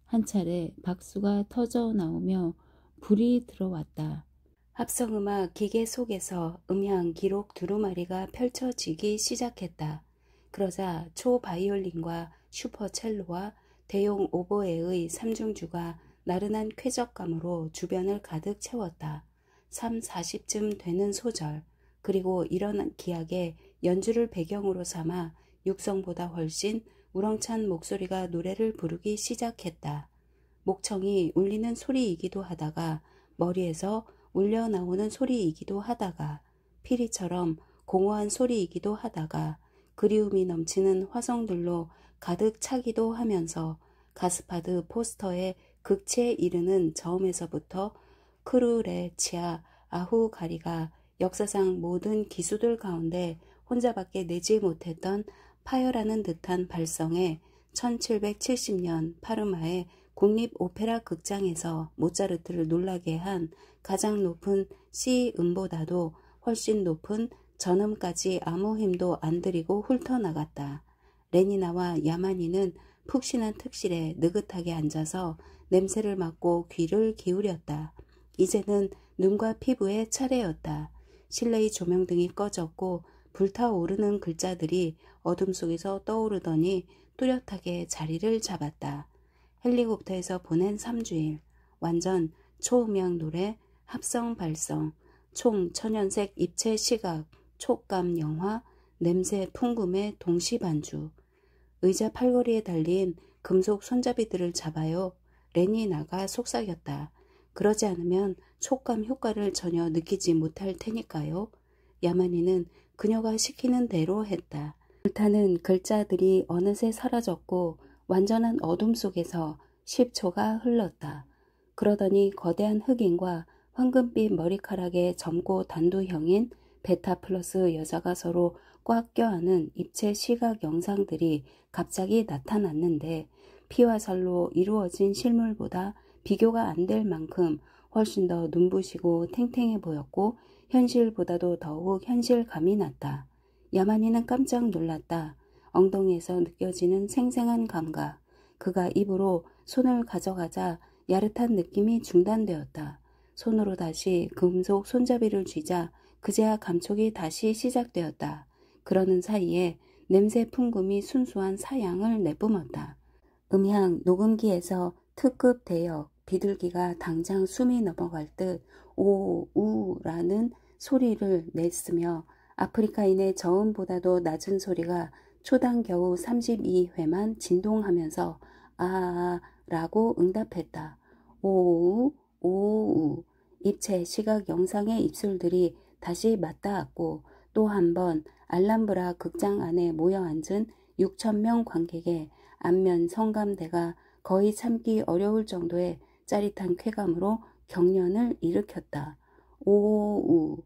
한 차례 박수가 터져 나오며 불이 들어왔다. 합성음악 기계 속에서 음향 기록 두루마리가 펼쳐지기 시작했다. 그러자 초바이올린과 슈퍼첼로와 대용 오보에의 삼중주가 나른한 쾌적감으로 주변을 가득 채웠다. 3, 40쯤 되는 소절, 그리고 이런 기악의 연주를 배경으로 삼아 육성보다 훨씬 우렁찬 목소리가 노래를 부르기 시작했다. 목청이 울리는 소리이기도 하다가 머리에서 울려 나오는 소리이기도 하다가 피리처럼 공허한 소리이기도 하다가 그리움이 넘치는 화성들로 가득 차기도 하면서 가스파드 포스터의 극치에 이르는 저음에서부터 크루레치아 아후가리가 역사상 모든 기수들 가운데 혼자밖에 내지 못했던 파열하는 듯한 발성에 1770년 파르마의 국립오페라 극장에서 모차르트를 놀라게 한 가장 높은 C 음보다도 훨씬 높은 전음까지 아무 힘도 안 들이고 훑어나갔다. 레니나와 야마니는 푹신한 특실에 느긋하게 앉아서 냄새를 맡고 귀를 기울였다. 이제는 눈과 피부의 차례였다. 실내의 조명등이 꺼졌고 불타오르는 글자들이 어둠 속에서 떠오르더니 뚜렷하게 자리를 잡았다. 헬리콥터에서 보낸 3주일, 완전 초음향 노래, 합성 발성, 총 천연색 입체 시각, 촉감 영화, 냄새 풍금의 동시 반주. 의자 팔걸이에 달린 금속 손잡이들을 잡아요. 레니나가 속삭였다. 그러지 않으면 촉감 효과를 전혀 느끼지 못할 테니까요. 야마니는 그녀가 시키는 대로 했다. 불타는 글자들이 어느새 사라졌고 완전한 어둠 속에서 10초가 흘렀다. 그러더니 거대한 흑인과 황금빛 머리카락의 젊고 단두형인 베타 플러스 여자가 서로 꽉 껴안은 입체 시각 영상들이 갑자기 나타났는데 피와 살로 이루어진 실물보다 비교가 안 될 만큼 훨씬 더 눈부시고 탱탱해 보였고 현실보다도 더욱 현실감이 났다. 야마니는 깜짝 놀랐다. 엉덩이에서 느껴지는 생생한 감각. 그가 입으로 손을 가져가자 야릇한 느낌이 중단되었다. 손으로 다시 금속 손잡이를 쥐자 그제야 감촉이 다시 시작되었다. 그러는 사이에 냄새 풍금이 순수한 사양을 내뿜었다. 음향 녹음기에서 특급 대역 비둘기가 당장 숨이 넘어갈 듯 오우라는 소리를 냈으며 아프리카인의 저음보다도 낮은 소리가 초당 겨우 32회만 진동하면서 아라고 응답했다. 오우 오우. 입체 시각 영상의 입술들이 다시 맞닿았고 또 한 번 알람브라 극장 안에 모여앉은 6,000명 관객의 안면 성감대가 거의 참기 어려울 정도의 짜릿한 쾌감으로 경련을 일으켰다. 오우.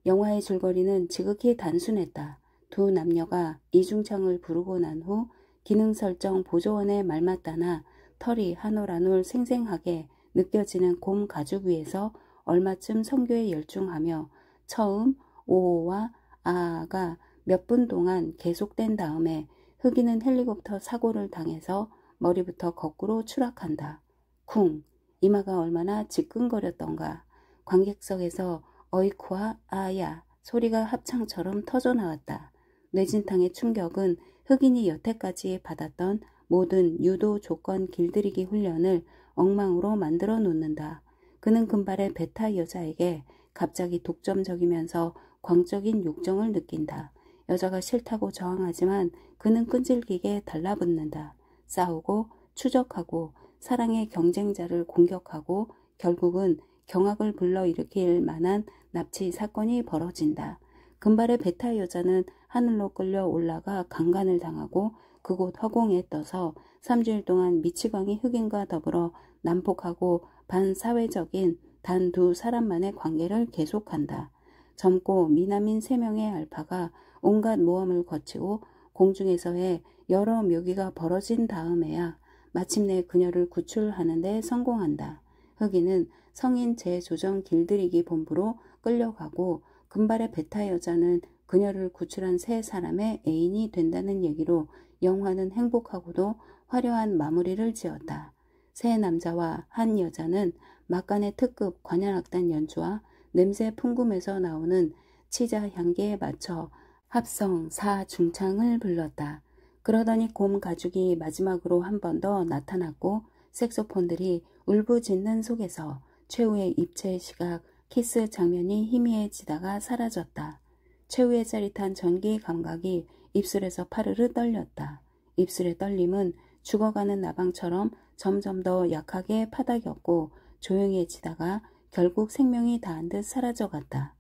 영화의 줄거리는 지극히 단순했다. 두 남녀가 이중창을 부르고 난 후 기능 설정 보조원에 말맞다나 털이 한 올 한 올 생생하게 느껴지는 곰 가죽 위에서 얼마쯤 성교에 열중하며 처음 오와 아가 몇 분 동안 계속된 다음에 흑인은 헬리콥터 사고를 당해서 머리부터 거꾸로 추락한다. 쿵! 이마가 얼마나 지끈거렸던가. 관객석에서 어이쿠와 아야 소리가 합창처럼 터져나왔다. 뇌진탕의 충격은 흑인이 여태까지 받았던 모든 유도 조건 길들이기 훈련을 엉망으로 만들어 놓는다. 그는 금발의 베타 여자에게 갑자기 독점적이면서 광적인 욕정을 느낀다. 여자가 싫다고 저항하지만 그는 끈질기게 달라붙는다. 싸우고 추적하고 사랑의 경쟁자를 공격하고 결국은 경악을 불러일으킬 만한 납치 사건이 벌어진다. 금발의 베타 여자는 하늘로 끌려 올라가 강간을 당하고 그곳 허공에 떠서 3주일 동안 미치광이 흑인과 더불어 난폭하고 반사회적인 단 두 사람만의 관계를 계속한다. 젊고 미남인 3명의 알파가 온갖 모험을 거치고 공중에서의 여러 묘기가 벌어진 다음에야 마침내 그녀를 구출하는 데 성공한다. 흑인은 성인 재조정 길들이기 본부로 끌려가고 금발의 베타 여자는 그녀를 구출한 3사람의 애인이 된다는 얘기로 영화는 행복하고도 화려한 마무리를 지었다. 3남자와 1여자는 막간의 특급 관현악단 연주와 냄새 풍금에서 나오는 치자 향기에 맞춰 합성 4중창을 불렀다. 그러더니 곰 가죽이 마지막으로 한 번 더 나타났고 색소폰들이 울부짖는 속에서 최후의 입체 시각 키스 장면이 희미해지다가 사라졌다. 최후의 짜릿한 전기 감각이 입술에서 파르르 떨렸다. 입술의 떨림은 죽어가는 나방처럼 점점 더 약하게 파닥였고 조용해지다가 결국 생명이 다한 듯 사라져갔다.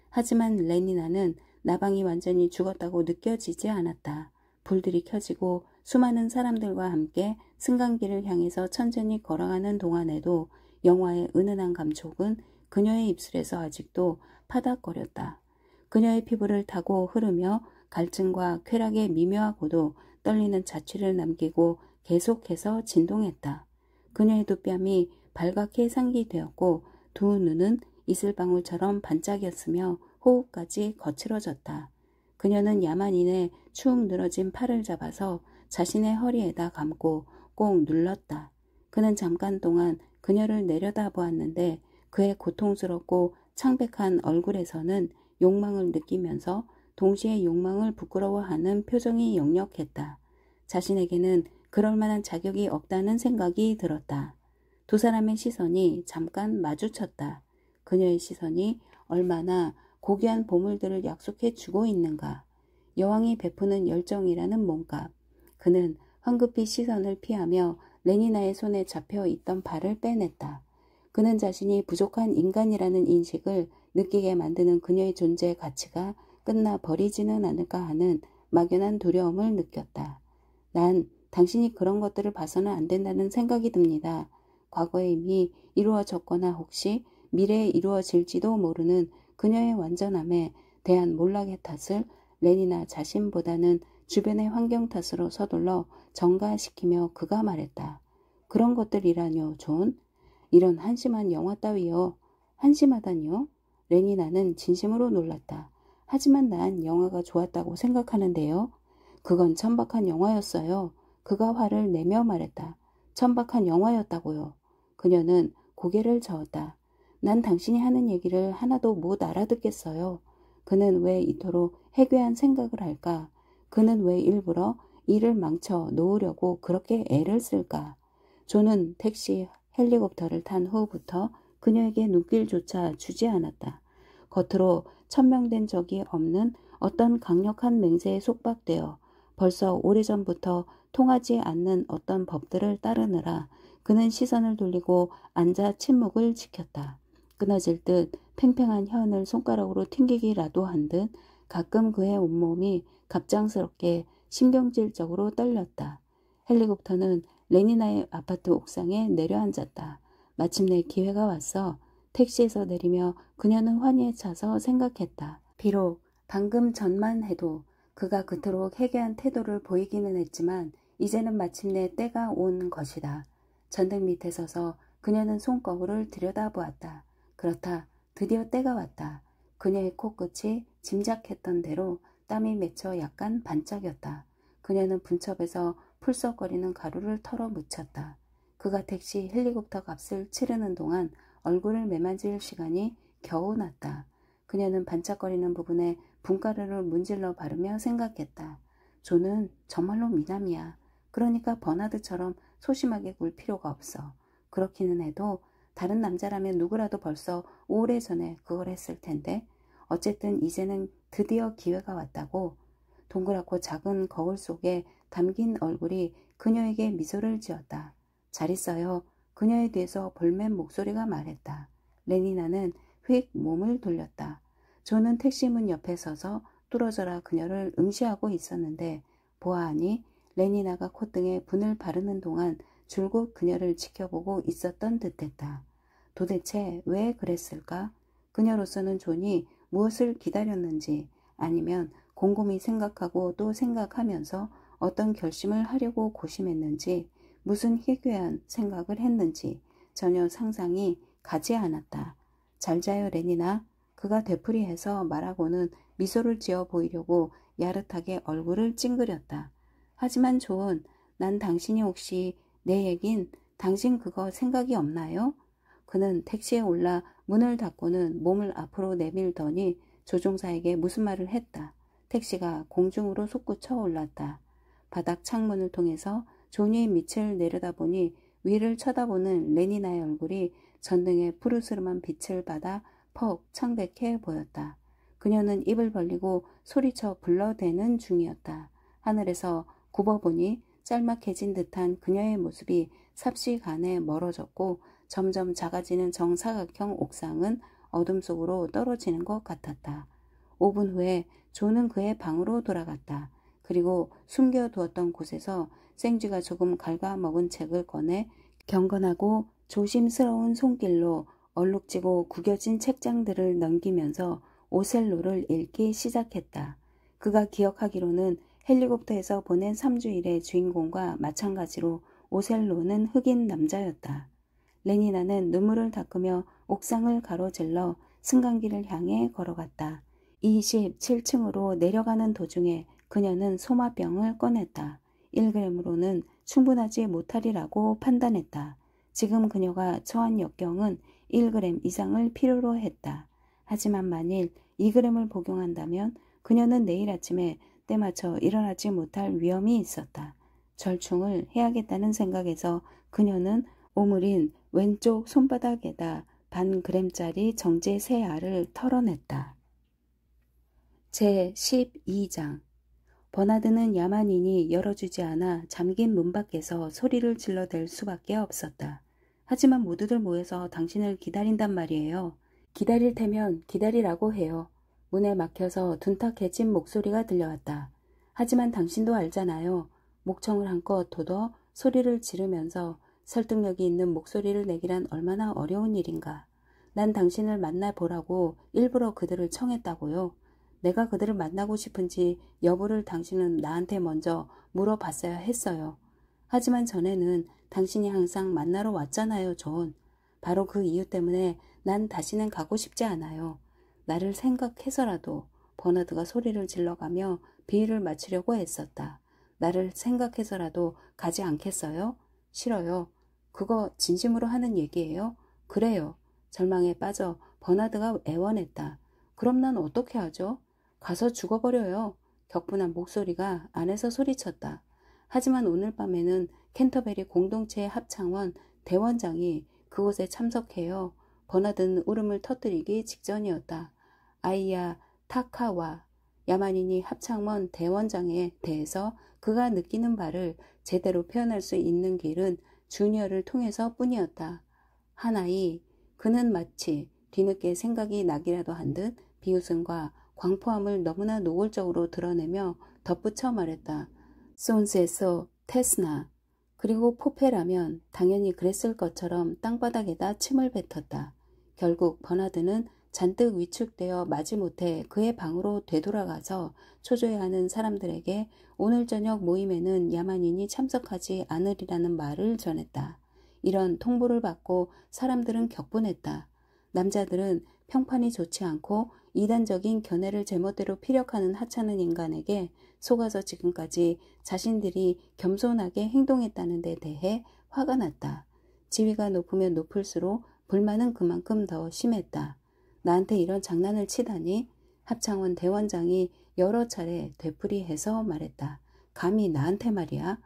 하지만 레니나는 나방이 완전히 죽었다고 느껴지지 않았다. 불들이 켜지고 수많은 사람들과 함께 승강기를 향해서 천천히 걸어가는 동안에도 영화의 은은한 감촉은 그녀의 입술에서 아직도 파닥거렸다. 그녀의 피부를 타고 흐르며 갈증과 쾌락의 미묘하고도 떨리는 자취를 남기고 계속해서 진동했다. 그녀의 두 뺨이 발갛게 상기되었고 두 눈은 이슬방울처럼 반짝였으며 호흡까지 거칠어졌다. 그녀는 야만인의 축 늘어진 팔을 잡아서 자신의 허리에다 감고 꼭 눌렀다. 그는 잠깐 동안 그녀를 내려다보았는데 그의 고통스럽고 창백한 얼굴에서는 욕망을 느끼면서 동시에 욕망을 부끄러워하는 표정이 역력했다. 자신에게는 그럴 만한 자격이 없다는 생각이 들었다. 두 사람의 시선이 잠깐 마주쳤다. 그녀의 시선이 얼마나 고귀한 보물들을 약속해 주고 있는가. 여왕이 베푸는 열정이라는 몸값. 그는 황급히 시선을 피하며 레니나의 손에 잡혀 있던 발을 빼냈다. 그는 자신이 부족한 인간이라는 인식을 느끼게 만드는 그녀의 존재의 가치가 끝나 버리지는 않을까 하는 막연한 두려움을 느꼈다. 난 당신이 그런 것들을 봐서는 안 된다는 생각이 듭니다. 과거에 이미 이루어졌거나 혹시 미래에 이루어질지도 모르는 그녀의 완전함에 대한 몰락의 탓을 레니나 자신보다는 주변의 환경 탓으로 서둘러 전가시키며 그가 말했다. 그런 것들이라뇨, 존? 이런 한심한 영화 따위요. 한심하다니요? 레니나는 진심으로 놀랐다. 하지만 난 영화가 좋았다고 생각하는데요. 그건 천박한 영화였어요. 그가 화를 내며 말했다. 천박한 영화였다고요. 그녀는 고개를 저었다. 난 당신이 하는 얘기를 하나도 못 알아듣겠어요. 그는 왜 이토록 해괴한 생각을 할까? 그는 왜 일부러 일을 망쳐 놓으려고 그렇게 애를 쓸까? 존은 택시 헬리콥터를 탄 후부터 그녀에게 눈길조차 주지 않았다. 겉으로 천명된 적이 없는 어떤 강력한 맹세에 속박되어 벌써 오래전부터 통하지 않는 어떤 법들을 따르느라 그는 시선을 돌리고 앉아 침묵을 지켰다. 끊어질 듯 팽팽한 현을 손가락으로 튕기기라도 한 듯 가끔 그의 온몸이 갑작스럽게 신경질적으로 떨렸다. 헬리콥터는 레니나의 아파트 옥상에 내려앉았다. 마침내 기회가 왔어. 택시에서 내리며 그녀는 환희에 차서 생각했다. 비록 방금 전만 해도 그가 그토록 해괴한 태도를 보이기는 했지만 이제는 마침내 때가 온 것이다. 전등 밑에 서서 그녀는 손거울을 들여다보았다. 그렇다. 드디어 때가 왔다. 그녀의 코끝이 짐작했던 대로 땀이 맺혀 약간 반짝였다. 그녀는 분첩에서 풀썩거리는 가루를 털어 묻혔다. 그가 택시 헬리콥터 값을 치르는 동안 얼굴을 매만질 시간이 겨우 났다. 그녀는 반짝거리는 부분에 분가루를 문질러 바르며 생각했다. 존은 정말로 미남이야. 그러니까 버나드처럼 소심하게 굴 필요가 없어. 그렇기는 해도 다른 남자라면 누구라도 벌써 오래전에 그걸 했을 텐데 어쨌든 이제는 드디어 기회가 왔다고. 동그랗고 작은 거울 속에 담긴 얼굴이 그녀에게 미소를 지었다. 잘 있어요. 그녀에 대해서 볼멘 목소리가 말했다. 레니나는 휙 몸을 돌렸다. 존은 택시문 옆에 서서 뚫어져라 그녀를 응시하고 있었는데 보아하니 레니나가 콧등에 분을 바르는 동안 줄곧 그녀를 지켜보고 있었던 듯했다. 도대체 왜 그랬을까? 그녀로서는 존이 무엇을 기다렸는지 아니면 곰곰이 생각하고 또 생각하면서 어떤 결심을 하려고 고심했는지 무슨 희귀한 생각을 했는지 전혀 상상이 가지 않았다. 잘 자요 레니나. 그가 되풀이해서 말하고는 미소를 지어 보이려고 야릇하게 얼굴을 찡그렸다. 하지만 존, 난 당신이 혹시 내 얘긴 당신 그거 생각이 없나요? 그는 택시에 올라 문을 닫고는 몸을 앞으로 내밀더니 조종사에게 무슨 말을 했다. 택시가 공중으로 솟구쳐 올랐다. 바닥 창문을 통해서 존이 밑을 내려다보니 위를 쳐다보는 레니나의 얼굴이 전등의 푸르스름한 빛을 받아 퍽 창백해 보였다. 그녀는 입을 벌리고 소리쳐 불러대는 중이었다. 하늘에서 굽어보니 짤막해진 듯한 그녀의 모습이 삽시간에 멀어졌고 점점 작아지는 정사각형 옥상은 어둠 속으로 떨어지는 것 같았다. 5분 후에 조는 그의 방으로 돌아갔다. 그리고 숨겨두었던 곳에서 생쥐가 조금 갉아먹은 책을 꺼내 경건하고 조심스러운 손길로 얼룩지고 구겨진 책장들을 넘기면서 오셀로를 읽기 시작했다. 그가 기억하기로는 헬리콥터에서 보낸 3주일의 주인공과 마찬가지로 오셀로는 흑인 남자였다. 레니나는 눈물을 닦으며 옥상을 가로질러 승강기를 향해 걸어갔다. 27층으로 내려가는 도중에 그녀는 소마병을 꺼냈다. 1g으로는 충분하지 못하리라고 판단했다. 지금 그녀가 처한 역경은 1g 이상을 필요로 했다. 하지만 만일 2g을 복용한다면 그녀는 내일 아침에 때맞춰 일어나지 못할 위험이 있었다. 절충을 해야겠다는 생각에서 그녀는 오므린 왼쪽 손바닥에다 반 그램짜리 정제 새 알을 털어냈다. 제12장 버나드는 야만인이 열어주지 않아 잠긴 문 밖에서 소리를 질러댈 수밖에 없었다. 하지만 모두들 모여서 당신을 기다린단 말이에요. 기다릴 테면 기다리라고 해요. 문에 막혀서 둔탁해진 목소리가 들려왔다. 하지만 당신도 알잖아요. 목청을 한껏 돋워 소리를 지르면서 설득력이 있는 목소리를 내기란 얼마나 어려운 일인가. 난 당신을 만나보라고 일부러 그들을 청했다고요. 내가 그들을 만나고 싶은지 여부를 당신은 나한테 먼저 물어봤어야 했어요. 하지만 전에는 당신이 항상 만나러 왔잖아요, 존. 바로 그 이유 때문에 난 다시는 가고 싶지 않아요. 나를 생각해서라도. 버나드가 소리를 질러가며 비유를 맞추려고 애썼다. 나를 생각해서라도 가지 않겠어요? 싫어요. 그거 진심으로 하는 얘기예요? 그래요. 절망에 빠져 버나드가 애원했다. 그럼 난 어떻게 하죠? 가서 죽어버려요. 격분한 목소리가 안에서 소리쳤다. 하지만 오늘 밤에는 캔터베리 공동체 합창원 대원장이 그곳에 참석해요. 버나드는 울음을 터뜨리기 직전이었다. 아이야 타카와 야만인이 합창원 대원장에 대해서 그가 느끼는 바를 제대로 표현할 수 있는 길은 주니어를 통해서 뿐이었다. 하나이 그는 마치 뒤늦게 생각이 나기라도 한 듯 비웃음과 광포함을 너무나 노골적으로 드러내며 덧붙여 말했다. 손세서 테스나. 그리고 포페라면 당연히 그랬을 것처럼 땅바닥에다 침을 뱉었다. 결국 버나드는 잔뜩 위축되어 마지못해 그의 방으로 되돌아가서 초조해하는 사람들에게 오늘 저녁 모임에는 야만인이 참석하지 않으리라는 말을 전했다. 이런 통보를 받고 사람들은 격분했다. 남자들은 평판이 좋지 않고 이단적인 견해를 제멋대로 피력하는 하찮은 인간에게 속아서 지금까지 자신들이 겸손하게 행동했다는 데 대해 화가 났다. 지위가 높으면 높을수록 불만은 그만큼 더 심했다. 나한테 이런 장난을 치다니? 합창원 대원장이 여러 차례 되풀이해서 말했다. 감히 나한테 말이야.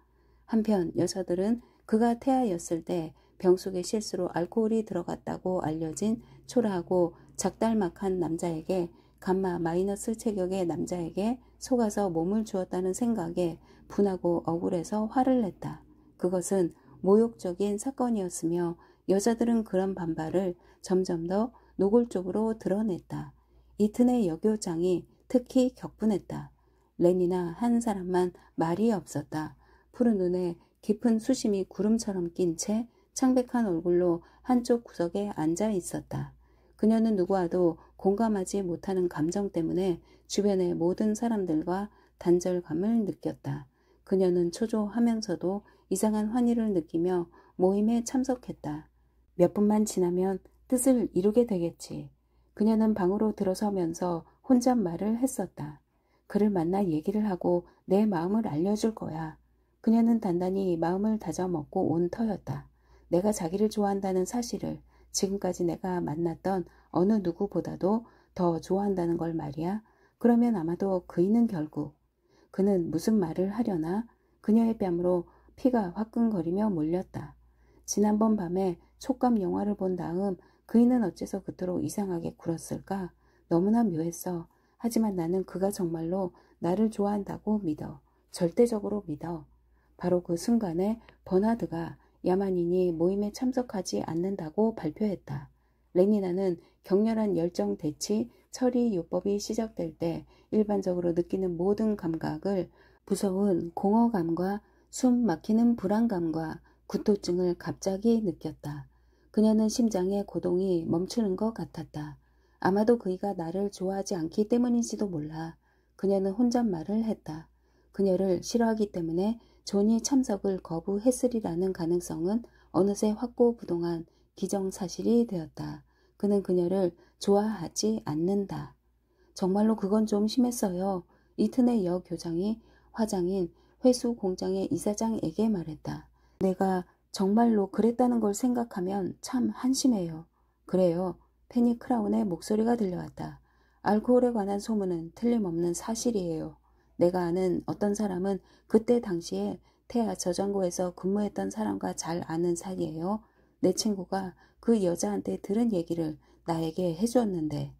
한편 여자들은 그가 태아였을 때 병 속에 실수로 알코올이 들어갔다고 알려진 초라하고 작달막한 남자에게 감마 마이너스 체격의 남자에게 속아서 몸을 주었다는 생각에 분하고 억울해서 화를 냈다. 그것은 모욕적인 사건이었으며 여자들은 그런 반발을 점점 더 노골적으로 드러냈다. 이튿의 여교장이 특히 격분했다. 레니나 한 사람만 말이 없었다. 푸른 눈에 깊은 수심이 구름처럼 낀 채 창백한 얼굴로 한쪽 구석에 앉아 있었다. 그녀는 누구와도 공감하지 못하는 감정 때문에 주변의 모든 사람들과 단절감을 느꼈다. 그녀는 초조하면서도 이상한 환희를 느끼며 모임에 참석했다. 몇 분만 지나면 뜻을 이루게 되겠지. 그녀는 방으로 들어서면서 혼잣말을 했었다. 그를 만나 얘기를 하고 내 마음을 알려줄 거야. 그녀는 단단히 마음을 다져먹고 온 터였다. 내가 자기를 좋아한다는 사실을 지금까지 내가 만났던 어느 누구보다도 더 좋아한다는 걸 말이야. 그러면 아마도 그이는 결국 그는 무슨 말을 하려나? 그녀의 뺨으로 피가 화끈거리며 몰렸다. 지난번 밤에 촉감 영화를 본 다음 그이는 어째서 그토록 이상하게 굴었을까? 너무나 묘했어. 하지만 나는 그가 정말로 나를 좋아한다고 믿어. 절대적으로 믿어. 바로 그 순간에 버나드가 야만인이 모임에 참석하지 않는다고 발표했다. 레니나는 격렬한 열정 대치 처리 요법이 시작될 때 일반적으로 느끼는 모든 감각을 무서운 공허감과 숨 막히는 불안감과 구토증을 갑자기 느꼈다. 그녀는 심장의 고동이 멈추는 것 같았다. 아마도 그이가 나를 좋아하지 않기 때문인지도 몰라. 그녀는 혼잣말을 했다. 그녀를 싫어하기 때문에 존이 참석을 거부했으리라는 가능성은 어느새 확고부동한 기정사실이 되었다. 그는 그녀를 좋아하지 않는다. 정말로 그건 좀 심했어요. 이튼의 여교장이 화장인 회수 공장의 이사장에게 말했다. 내가 정말로 그랬다는 걸 생각하면 참 한심해요. 그래요. 페니 크라운의 목소리가 들려왔다. 알코올에 관한 소문은 틀림없는 사실이에요. 내가 아는 어떤 사람은 그때 당시에 태아 저장고에서 근무했던 사람과 잘 아는 사이예요. 내 친구가 그 여자한테 들은 얘기를 나에게 해주었는데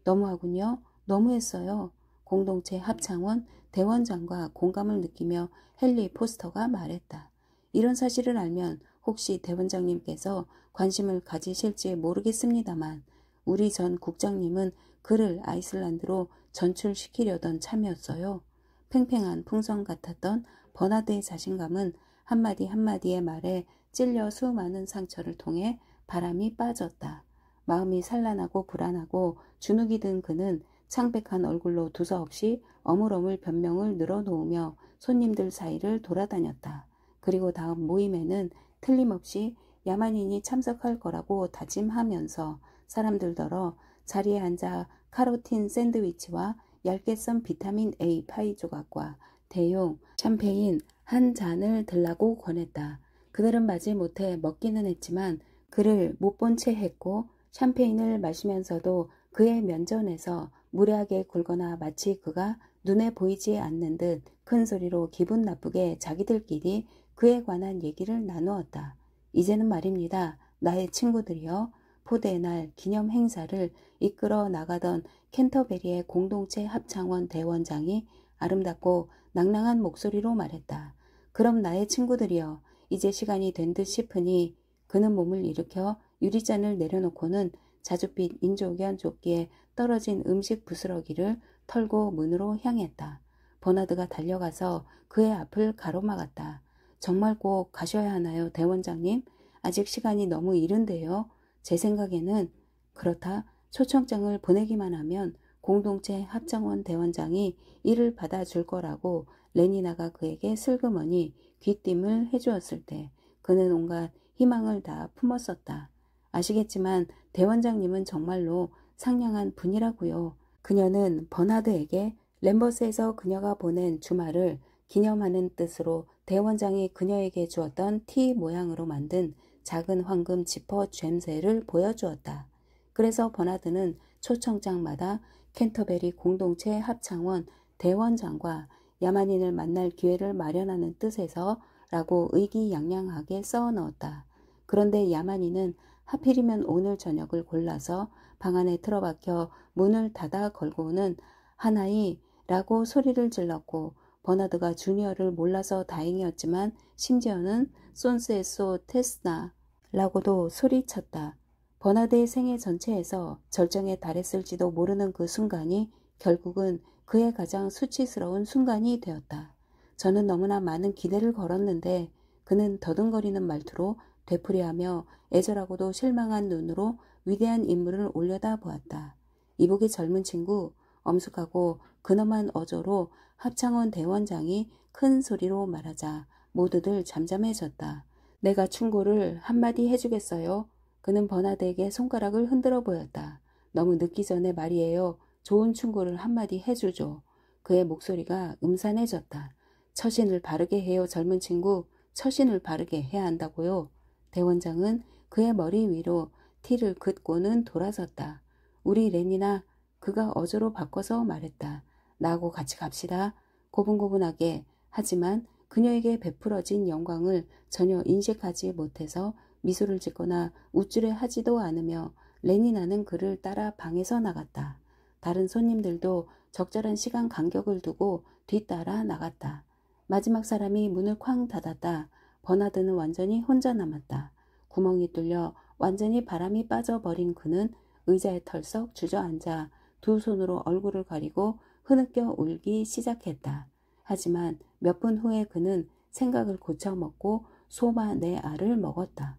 너무하군요. 너무했어요. 공동체 합창원 대원장과 공감을 느끼며 헨리 포스터가 말했다. 이런 사실을 알면 혹시 대원장님께서 관심을 가지실지 모르겠습니다만 우리 전 국장님은 그를 아이슬란드로 전출시키려던 참이었어요. 팽팽한 풍선 같았던 버나드의 자신감은 한마디 한마디의 말에 찔려 수많은 상처를 통해 바람이 빠졌다. 마음이 산란하고 불안하고 주눅이 든 그는 창백한 얼굴로 두서없이 어물어물 변명을 늘어놓으며 손님들 사이를 돌아다녔다. 그리고 다음 모임에는 틀림없이 야만인이 참석할 거라고 다짐하면서 사람들더러 자리에 앉아 카로틴 샌드위치와 얇게 썬 비타민 A 파이 조각과 대용 샴페인 한 잔을 들라고 권했다. 그들은 마지 못해 먹기는 했지만 그를 못 본 채 했고 샴페인을 마시면서도 그의 면전에서 무례하게 굴거나 마치 그가 눈에 보이지 않는 듯 큰 소리로 기분 나쁘게 자기들끼리 그에 관한 얘기를 나누었다. 이제는 말입니다. 나의 친구들이여. 포대의 날 기념 행사를 이끌어 나가던 캔터베리의 공동체 합창원 대원장이 아름답고 낭랑한 목소리로 말했다. 그럼 나의 친구들이여. 이제 시간이 된 듯 싶으니 그는 몸을 일으켜 유리잔을 내려놓고는 자줏빛 인조견 조끼에 떨어진 음식 부스러기를 털고 문으로 향했다. 버나드가 달려가서 그의 앞을 가로막았다. 정말 꼭 가셔야 하나요, 대원장님? 아직 시간이 너무 이른데요. 제 생각에는 그렇다. 초청장을 보내기만 하면 공동체 합창원 대원장이 이를 받아줄 거라고 레니나가 그에게 슬그머니 귀띔을 해주었을 때 그는 온갖 희망을 다 품었었다. 아시겠지만 대원장님은 정말로 상냥한 분이라고요. 그녀는 버나드에게 램버스에서 그녀가 보낸 주말을 기념하는 뜻으로 대원장이 그녀에게 주었던 T 모양으로 만든 작은 황금 지퍼 젬새를 보여주었다. 그래서 버나드는 초청장마다 캔터베리 공동체 합창원 대원장과 야만인을 만날 기회를 마련하는 뜻에서 라고 의기양양하게 써 넣었다. 그런데 야만인은 하필이면 오늘 저녁을 골라서 방 안에 틀어박혀 문을 닫아 걸고는 하나이 라고 소리를 질렀고 버나드가 주니어를 몰라서 다행이었지만 심지어는 손스에소 테스나 라고도 소리쳤다. 버나드의 생애 전체에서 절정에 달했을지도 모르는 그 순간이 결국은 그의 가장 수치스러운 순간이 되었다. 저는 너무나 많은 기대를 걸었는데 그는 더듬거리는 말투로 되풀이하며 애절하고도 실망한 눈으로 위대한 인물을 올려다보았다. 이복의 젊은 친구, 엄숙하고 근엄한 어조로 합창원 대원장이 큰 소리로 말하자 모두들 잠잠해졌다. 내가 충고를 한마디 해주겠어요. 그는 버나드에게 손가락을 흔들어 보였다. 너무 늦기 전에 말이에요. 좋은 충고를 한마디 해주죠. 그의 목소리가 음산해졌다. 처신을 바르게 해요, 젊은 친구. 처신을 바르게 해야 한다고요. 대원장은 그의 머리 위로 티를 긋고는 돌아섰다. 우리 레니나, 그가 어조로 바꿔서 말했다. 나하고 같이 갑시다. 고분고분하게. 하지만 그녀에게 베풀어진 영광을 전혀 인식하지 못해서 미소를 짓거나 우쭐해 하지도 않으며 레니나는 그를 따라 방에서 나갔다. 다른 손님들도 적절한 시간 간격을 두고 뒤따라 나갔다. 마지막 사람이 문을 쾅 닫았다. 버나드는 완전히 혼자 남았다. 구멍이 뚫려 완전히 바람이 빠져버린 그는 의자에 털썩 주저앉아 두 손으로 얼굴을 가리고 흐느껴 울기 시작했다. 하지만 몇 분 후에 그는 생각을 고쳐먹고 소마 네 알을 먹었다.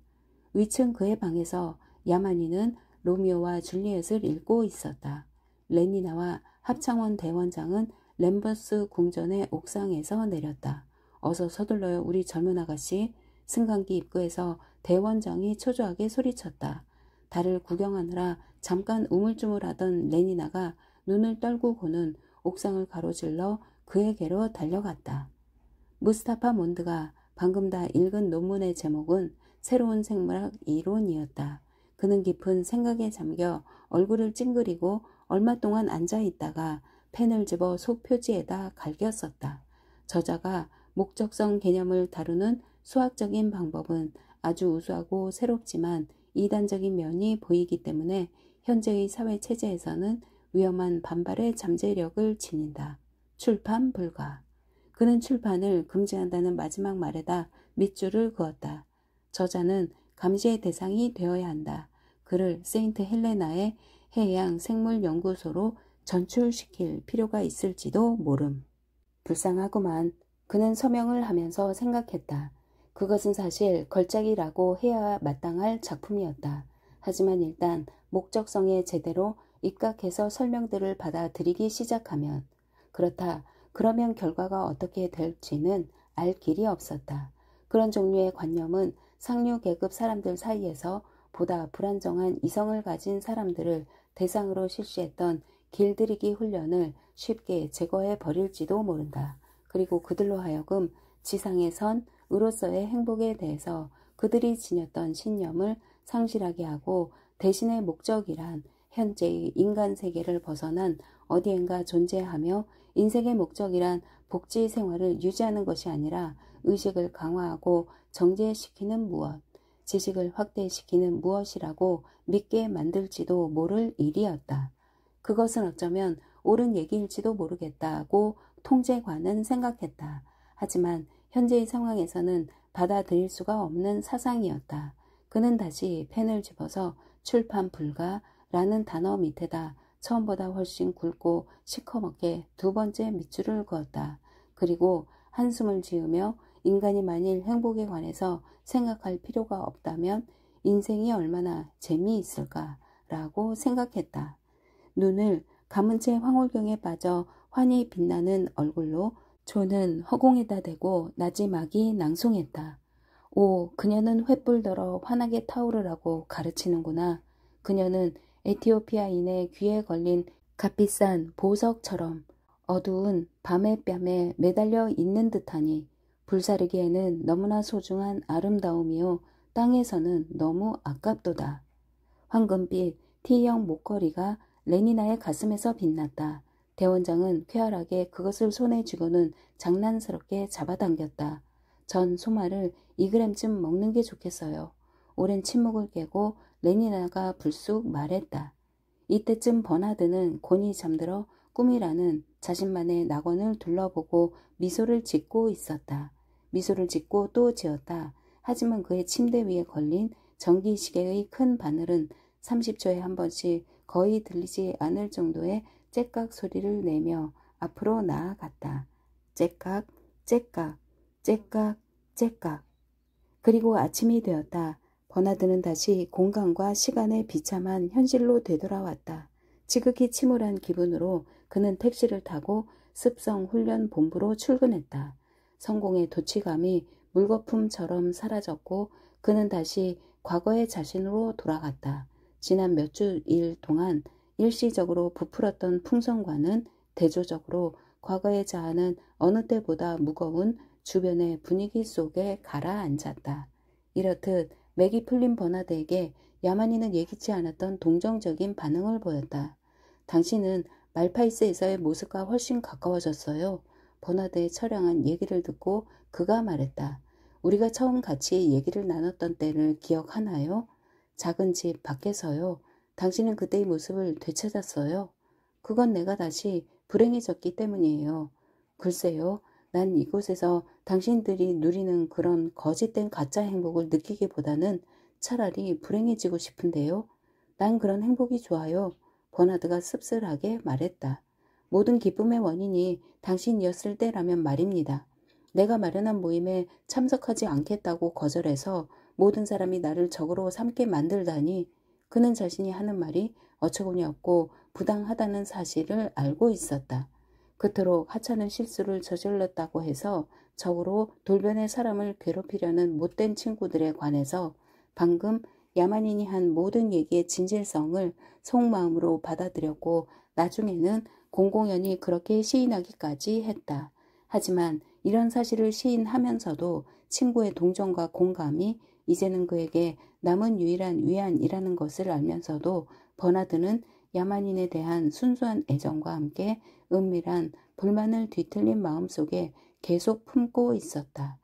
위층 그의 방에서 야만이는 로미오와 줄리엣을 읽고 있었다. 레니나와 합창원 대원장은 램버스 궁전의 옥상에서 내렸다. 어서 서둘러요 우리 젊은 아가씨. 승강기 입구에서 대원장이 초조하게 소리쳤다. 달을 구경하느라 잠깐 우물쭈물하던 레니나가 눈을 떨구고는 옥상을 가로질러 그에게로 달려갔다. 무스타파 몬드가 방금 다 읽은 논문의 제목은 새로운 생물학 이론이었다. 그는 깊은 생각에 잠겨 얼굴을 찡그리고 얼마 동안 앉아있다가 펜을 집어 속 표지에다 갈겼었다. 저자가 목적성 개념을 다루는 수학적인 방법은 아주 우수하고 새롭지만 이단적인 면이 보이기 때문에 현재의 사회체제에서는 위험한 반발의 잠재력을 지닌다. 출판 불가. 그는 출판을 금지한다는 마지막 말에다 밑줄을 그었다. 저자는 감시의 대상이 되어야 한다. 그를 세인트 헬레나의 해양 생물연구소로 전출시킬 필요가 있을지도 모름. 불쌍하구만. 그는 서명을 하면서 생각했다. 그것은 사실 걸작이라고 해야 마땅할 작품이었다. 하지만 일단 목적성에 제대로 입각해서 설명들을 받아들이기 시작하면 그렇다. 그러면 결과가 어떻게 될지는 알 길이 없었다. 그런 종류의 관념은 상류 계급 사람들 사이에서 보다 불안정한 이성을 가진 사람들을 대상으로 실시했던 길들이기 훈련을 쉽게 제거해 버릴지도 모른다. 그리고 그들로 하여금 지상에 선 의로서의 행복에 대해서 그들이 지녔던 신념을 상실하게 하고 대신의 목적이란 현재의 인간 세계를 벗어난 어디엔가 존재하며 인생의 목적이란 복지 생활을 유지하는 것이 아니라 의식을 강화하고 정제시키는 무엇, 지식을 확대시키는 무엇이라고 믿게 만들지도 모를 일이었다. 그것은 어쩌면 옳은 얘기일지도 모르겠다고 통제관은 생각했다. 하지만 현재의 상황에서는 받아들일 수가 없는 사상이었다. 그는 다시 펜을 집어서 출판 불가라는 단어 밑에다 처음보다 훨씬 굵고 시커멓게 두 번째 밑줄을 그었다. 그리고 한숨을 지으며 인간이 만일 행복에 관해서 생각할 필요가 없다면 인생이 얼마나 재미있을까라고 생각했다. 눈을 감은 채 황홀경에 빠져 환히 빛나는 얼굴로 존은 허공에다 대고 나지막이 낭송했다. 오, 그녀는 횃불더러 환하게 타오르라고 가르치는구나. 그녀는 에티오피아인의 귀에 걸린 값비싼 보석처럼 어두운 밤의 뺨에 매달려 있는 듯하니 불사르기에는 너무나 소중한 아름다움이요 땅에서는 너무 아깝도다. 황금빛 T형 목걸이가 레니나의 가슴에서 빛났다. 대원장은 쾌활하게 그것을 손에 쥐고는 장난스럽게 잡아당겼다. 전 소마를 2g쯤 먹는 게 좋겠어요. 오랜 침묵을 깨고 레니나가 불쑥 말했다. 이때쯤 버나드는 곤히 잠들어 꿈이라는 자신만의 낙원을 둘러보고 미소를 짓고 있었다. 미소를 짓고 또 지었다. 하지만 그의 침대 위에 걸린 전기시계의 큰 바늘은 30초에 한 번씩 거의 들리지 않을 정도의 째깍 소리를 내며 앞으로 나아갔다. 째깍, 째깍, 째깍, 째깍. 그리고 아침이 되었다. 버나드는 다시 공간과 시간의 비참한 현실로 되돌아왔다. 지극히 침울한 기분으로 그는 택시를 타고 습성 훈련 본부로 출근했다. 성공의 도취감이 물거품처럼 사라졌고 그는 다시 과거의 자신으로 돌아갔다. 지난 몇 주일 동안 일시적으로 부풀었던 풍선과는 대조적으로 과거의 자아는 어느 때보다 무거운 주변의 분위기 속에 가라앉았다. 이렇듯 맥이 풀린 버나드에게 야만이는 예기치 않았던 동정적인 반응을 보였다. 당신은 말파이스에서의 모습과 훨씬 가까워졌어요. 버나드의 처량한 얘기를 듣고 그가 말했다. 우리가 처음 같이 얘기를 나눴던 때를 기억하나요? 작은 집 밖에서요. 당신은 그때의 모습을 되찾았어요. 그건 내가 다시 불행해졌기 때문이에요. 글쎄요. 난 이곳에서 당신들이 누리는 그런 거짓된 가짜 행복을 느끼기보다는 차라리 불행해지고 싶은데요. 난 그런 행복이 좋아요. 버나드가 씁쓸하게 말했다. 모든 기쁨의 원인이 당신이었을 때라면 말입니다. 내가 마련한 모임에 참석하지 않겠다고 거절해서 모든 사람이 나를 적으로 삼게 만들다니. 그는 자신이 하는 말이 어처구니 없고 부당하다는 사실을 알고 있었다. 그토록 하찮은 실수를 저질렀다고 해서 적으로 돌변의 사람을 괴롭히려는 못된 친구들에 관해서 방금 야만인이 한 모든 얘기의 진실성을 속마음으로 받아들였고 나중에는 공공연히 그렇게 시인하기까지 했다. 하지만 이런 사실을 시인하면서도 친구의 동정과 공감이 이제는 그에게 남은 유일한 위안이라는 것을 알면서도 버나드는 야만인에 대한 순수한 애정과 함께 은밀한 불만을 뒤틀린 마음속에 계속 품고 있었다.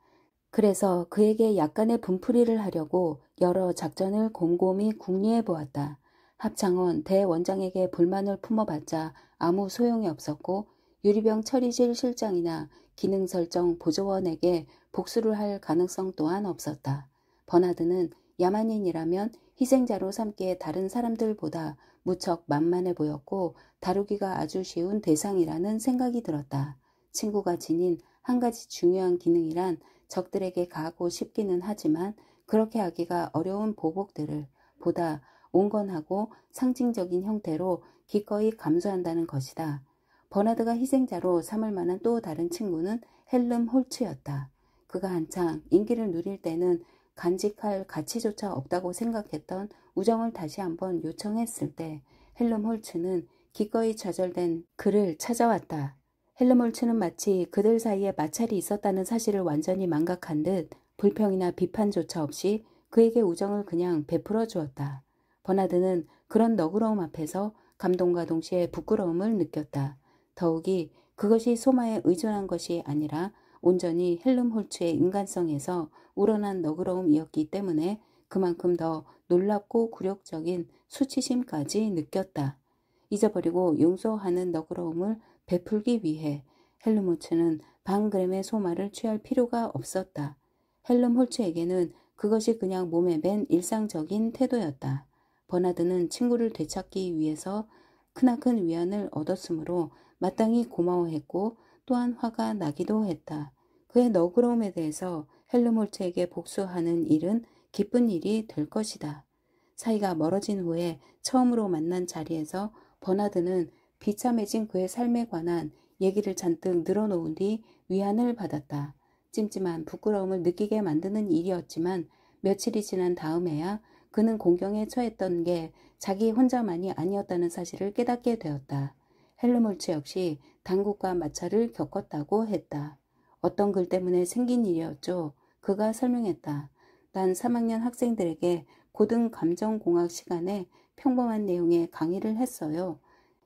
그래서 그에게 약간의 분풀이를 하려고 여러 작전을 곰곰이 궁리해 보았다. 합창원 대원장에게 불만을 품어봤자 아무 소용이 없었고 유리병 처리실 실장이나 기능설정 보조원에게 복수를 할 가능성 또한 없었다. 버나드는 야만인이라면 희생자로 삼기에 다른 사람들보다 무척 만만해 보였고 다루기가 아주 쉬운 대상이라는 생각이 들었다. 친구가 지닌 한 가지 중요한 기능이란 적들에게 가하고 싶기는 하지만 그렇게 하기가 어려운 보복들을 보다 온건하고 상징적인 형태로 기꺼이 감수한다는 것이다. 버나드가 희생자로 삼을 만한 또 다른 친구는 헬름 홀츠였다. 그가 한창 인기를 누릴 때는 간직할 가치조차 없다고 생각했던 우정을 다시 한번 요청했을 때 헬름 홀츠는 기꺼이 좌절된 그를 찾아왔다. 헬름 홀츠는 마치 그들 사이에 마찰이 있었다는 사실을 완전히 망각한 듯 불평이나 비판조차 없이 그에게 우정을 그냥 베풀어 주었다. 버나드는 그런 너그러움 앞에서 감동과 동시에 부끄러움을 느꼈다. 더욱이 그것이 소마에 의존한 것이 아니라 온전히 헬름 홀츠의 인간성에서 우러난 너그러움이었기 때문에 그만큼 더 놀랍고 굴욕적인 수치심까지 느꼈다. 잊어버리고 용서하는 너그러움을 베풀기 위해 헬름 홀츠는 반 그램의 소마를 취할 필요가 없었다. 헬름 홀츠에게는 그것이 그냥 몸에 밴 일상적인 태도였다. 버나드는 친구를 되찾기 위해서 크나큰 위안을 얻었으므로 마땅히 고마워했고 또한 화가 나기도 했다. 그의 너그러움에 대해서 헬름 홀츠에게 복수하는 일은 기쁜 일이 될 것이다. 사이가 멀어진 후에 처음으로 만난 자리에서 버나드는 비참해진 그의 삶에 관한 얘기를 잔뜩 늘어놓은 뒤 위안을 받았다. 찜찜한 부끄러움을 느끼게 만드는 일이었지만 며칠이 지난 다음에야 그는 공경에 처했던 게 자기 혼자만이 아니었다는 사실을 깨닫게 되었다. 헬름 홀츠 역시 당국과 마찰을 겪었다고 했다. 어떤 글 때문에 생긴 일이었죠. 그가 설명했다. 난 3학년 학생들에게 고등 감정공학 시간에 평범한 내용의 강의를 했어요.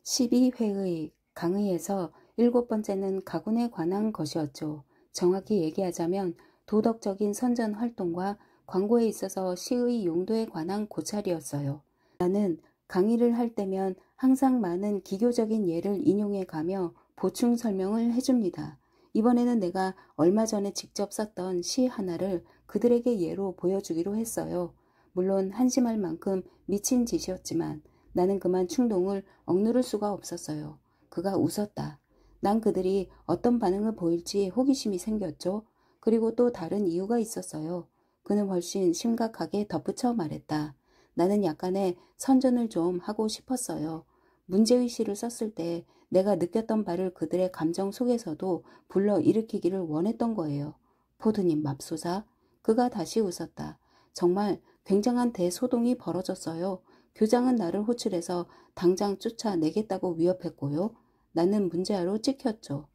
12회의 강의에서 7번째는 가군에 관한 것이었죠. 정확히 얘기하자면 도덕적인 선전 활동과 광고에 있어서 시의 용도에 관한 고찰이었어요. 나는 강의를 할 때면 항상 많은 기교적인 예를 인용해 가며 보충 설명을 해줍니다. 이번에는 내가 얼마 전에 직접 썼던 시 하나를 그들에게 예로 보여주기로 했어요. 물론 한심할 만큼 미친 짓이었지만 나는 그만 충동을 억누를 수가 없었어요. 그가 웃었다. 난 그들이 어떤 반응을 보일지 호기심이 생겼죠. 그리고 또 다른 이유가 있었어요. 그는 훨씬 심각하게 덧붙여 말했다. 나는 약간의 선전을 좀 하고 싶었어요. 문제의식을 썼을 때 내가 느꼈던 바를 그들의 감정 속에서도 불러일으키기를 원했던 거예요. 포드님 맙소사. 그가 다시 웃었다. 정말 굉장한 대소동이 벌어졌어요. 교장은 나를 호출해서 당장 쫓아내겠다고 위협했고요. 나는 문제아로 찍혔죠.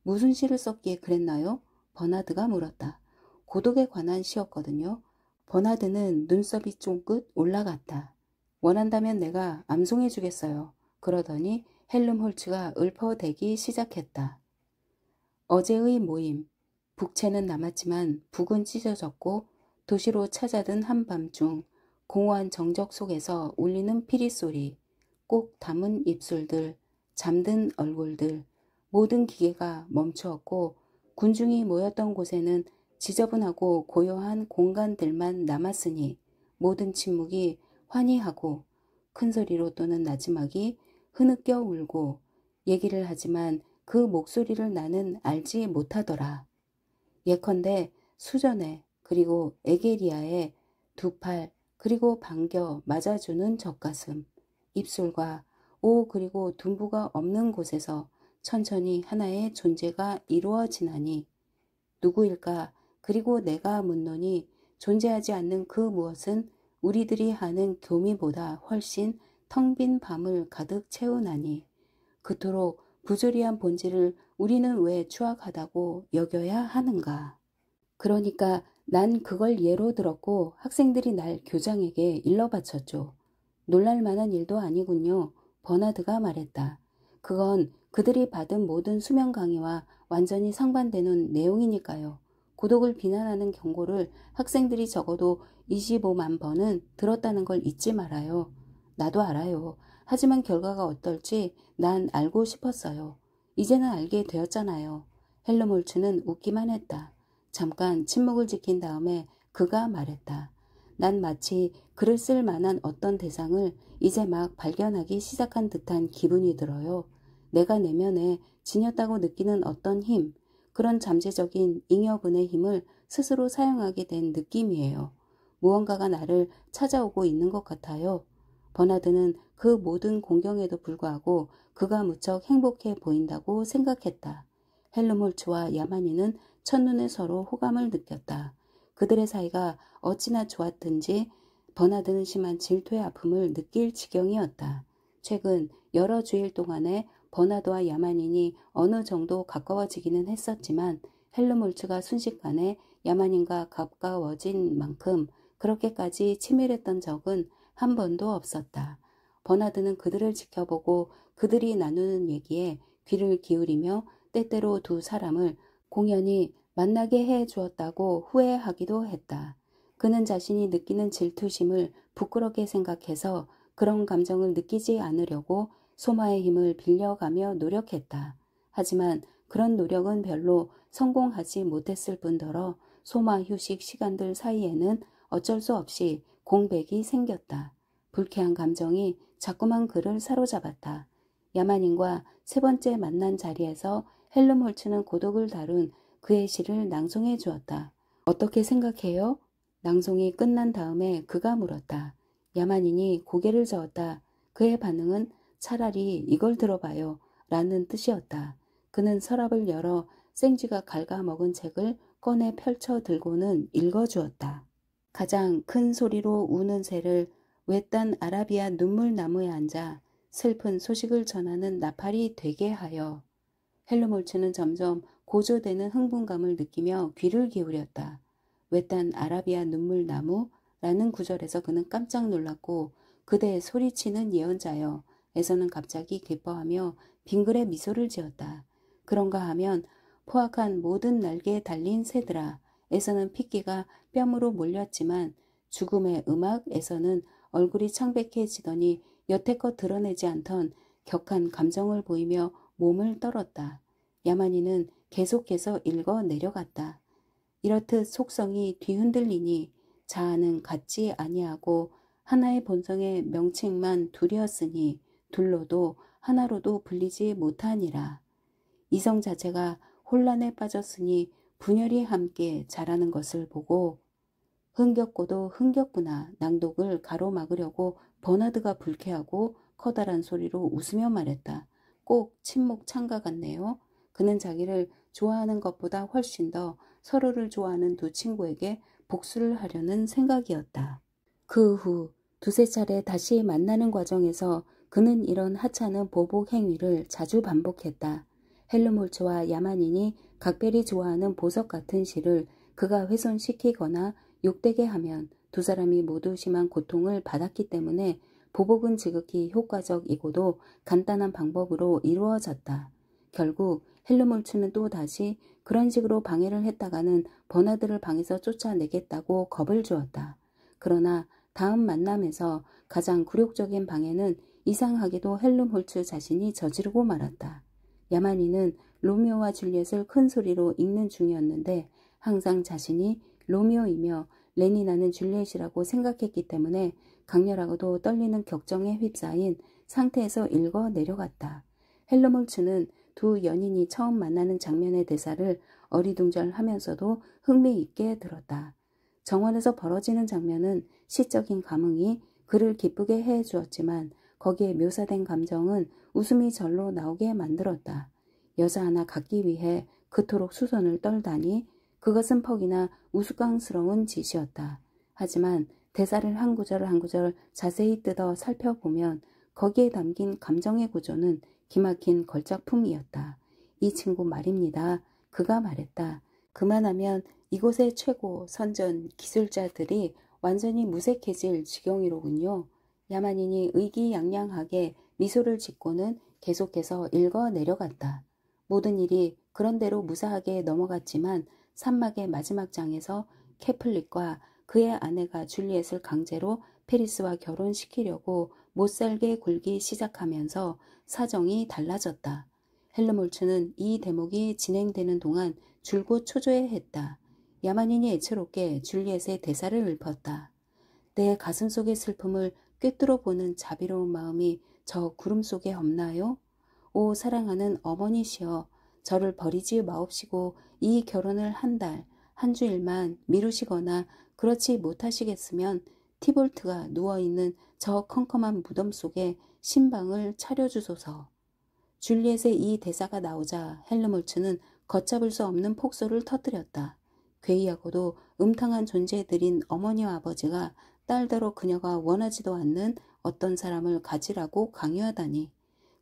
무슨 시를 썼기에 그랬나요? 버나드가 물었다. 고독에 관한 시였거든요. 버나드는 눈썹이 쫑긋 올라갔다. 원한다면 내가 암송해 주겠어요. 그러더니 헬름 홀츠가 읊어대기 시작했다. 어제의 모임. 북채는 남았지만 북은 찢어졌고 도시로 찾아든 한밤중 공허한 정적 속에서 울리는 피리소리, 꼭 담은 입술들, 잠든 얼굴들, 모든 기계가 멈추었고 군중이 모였던 곳에는 지저분하고 고요한 공간들만 남았으니 모든 침묵이 환희하고 큰 소리로 또는 나지막이 흐느껴 울고 얘기를 하지만 그 목소리를 나는 알지 못하더라. 예컨대 수전에 그리고 에게리아의 두 팔 그리고 반겨 맞아주는 젖가슴, 입술과 오 그리고 둔부가 없는 곳에서 천천히 하나의 존재가 이루어지나니 누구일까? 그리고 내가 묻노니 존재하지 않는 그 무엇은 우리들이 하는 교미보다 훨씬 텅 빈 밤을 가득 채우나니 그토록 부조리한 본질을 우리는 왜 추악하다고 여겨야 하는가? 그러니까 난 그걸 예로 들었고 학생들이 날 교장에게 일러 바쳤죠. 놀랄 만한 일도 아니군요. 버나드가 말했다. 그건 그들이 받은 모든 수면 강의와 완전히 상반되는 내용이니까요. 고독을 비난하는 경고를 학생들이 적어도 25만 번은 들었다는 걸 잊지 말아요. 나도 알아요. 하지만 결과가 어떨지 난 알고 싶었어요. 이제는 알게 되었잖아요. 헬름홀츠는 웃기만 했다. 잠깐 침묵을 지킨 다음에 그가 말했다. 난 마치 글을 쓸 만한 어떤 대상을 이제 막 발견하기 시작한 듯한 기분이 들어요. 내가 내면에 지녔다고 느끼는 어떤 힘, 그런 잠재적인 잉여분의 힘을 스스로 사용하게 된 느낌이에요. 무언가가 나를 찾아오고 있는 것 같아요. 버나드는 그 모든 공경에도 불구하고 그가 무척 행복해 보인다고 생각했다. 헬름홀츠와 야만이는 첫눈에 서로 호감을 느꼈다. 그들의 사이가 어찌나 좋았든지 버나드는 심한 질투의 아픔을 느낄 지경이었다. 최근 여러 주일 동안에 버나드와 야만인이 어느 정도 가까워지기는 했었지만 헬름홀츠가 순식간에 야만인과 가까워진 만큼 그렇게까지 치밀했던 적은 한 번도 없었다. 버나드는 그들을 지켜보고 그들이 나누는 얘기에 귀를 기울이며 때때로 두 사람을 공연히 만나게 해 주었다고 후회하기도 했다. 그는 자신이 느끼는 질투심을 부끄럽게 생각해서 그런 감정을 느끼지 않으려고 소마의 힘을 빌려가며 노력했다. 하지만 그런 노력은 별로 성공하지 못했을 뿐더러 소마 휴식 시간들 사이에는 어쩔 수 없이 공백이 생겼다. 불쾌한 감정이 자꾸만 그를 사로잡았다. 야만인과 세 번째 만난 자리에서 헬름홀츠는 고독을 다룬 그의 시를 낭송해 주었다. 어떻게 생각해요? 낭송이 끝난 다음에 그가 물었다. 야만인이 고개를 저었다. 그의 반응은 차라리 이걸 들어봐요 라는 뜻이었다. 그는 서랍을 열어 생쥐가 갉아먹은 책을 꺼내 펼쳐 들고는 읽어주었다. 가장 큰 소리로 우는 새를 외딴 아라비아 눈물나무에 앉아 슬픈 소식을 전하는 나팔이 되게 하여. 헬름홀츠는 점점 고조되는 흥분감을 느끼며 귀를 기울였다. 외딴 아라비아 눈물나무라는 구절에서 그는 깜짝 놀랐고 그대의 소리치는 예언자여 에서는 갑자기 기뻐하며 빙그레 미소를 지었다. 그런가 하면 포악한 모든 날개에 달린 새들아 에서는 핏기가 뺨으로 몰렸지만 죽음의 음악에서는 얼굴이 창백해지더니 여태껏 드러내지 않던 격한 감정을 보이며 몸을 떨었다. 야만이는 계속해서 읽어 내려갔다. 이렇듯 속성이 뒤흔들리니 자아는 같지 아니하고 하나의 본성의 명칭만 둘이었으니 둘로도 하나로도 불리지 못하니라. 이성 자체가 혼란에 빠졌으니 분열이 함께 자라는 것을 보고 흥겹고도 흥겹구나 낭독을 가로막으려고 버나드가 불쾌하고 커다란 소리로 웃으며 말했다. 꼭 친목 창가 같네요. 그는 자기를 좋아하는 것보다 훨씬 더 서로를 좋아하는 두 친구에게 복수를 하려는 생각이었다. 그 후 두세 차례 다시 만나는 과정에서 그는 이런 하찮은 보복 행위를 자주 반복했다. 헬름홀츠와 야만인이 각별히 좋아하는 보석 같은 시를 그가 훼손시키거나 욕되게 하면 두 사람이 모두 심한 고통을 받았기 때문에 보복은 지극히 효과적이고도 간단한 방법으로 이루어졌다. 결국 헬름홀츠는 또 다시 그런 식으로 방해를 했다가는 버나드를 방에서 쫓아내겠다고 겁을 주었다. 그러나 다음 만남에서 가장 굴욕적인 방해는 이상하게도 헬름홀츠 자신이 저지르고 말았다. 야만이는 로미오와 줄리엣을 큰 소리로 읽는 중이었는데 항상 자신이 로미오이며 레니나는 줄리엣이라고 생각했기 때문에 강렬하고도 떨리는 격정에 휩싸인 상태에서 읽어 내려갔다. 헬름홀츠는 두 연인이 처음 만나는 장면의 대사를 어리둥절하면서도 흥미있게 들었다. 정원에서 벌어지는 장면은 시적인 감흥이 그를 기쁘게 해주었지만 거기에 묘사된 감정은 웃음이 절로 나오게 만들었다. 여자 하나 갖기 위해 그토록 수선을 떨다니 그것은 퍽이나 우스꽝스러운 짓이었다. 하지만 대사를 한 구절 한 구절 자세히 뜯어 살펴보면 거기에 담긴 감정의 구조는 기막힌 걸작품이었다. 이 친구 말입니다. 그가 말했다. 그만하면 이곳의 최고 선전 기술자들이 완전히 무색해질 지경이로군요. 야만인이 의기양양하게 미소를 짓고는 계속해서 읽어 내려갔다. 모든 일이 그런대로 무사하게 넘어갔지만 산막의 마지막 장에서 캐플릭과 그의 아내가 줄리엣을 강제로 페리스와 결혼시키려고 못살게 굴기 시작하면서 사정이 달라졌다. 헬름홀츠는 이 대목이 진행되는 동안 줄곧 초조해했다. 야만인이 애처롭게 줄리엣의 대사를 읊었다. 내 가슴 속의 슬픔을 꿰뚫어 보는 자비로운 마음이 저 구름 속에 없나요? 오 사랑하는 어머니시여, 저를 버리지 마옵시고 이 결혼을 한 달, 한 주일만 미루시거나 그렇지 못하시겠으면 티볼트가 누워있는 저 컴컴한 무덤 속에 신방을 차려주소서. 줄리엣의 이 대사가 나오자 헬름홀츠는 걷잡을 수 없는 폭소를 터뜨렸다. 괴이하고도 음탕한 존재들인 어머니와 아버지가 딸더러 그녀가 원하지도 않는 어떤 사람을 가지라고 강요하다니.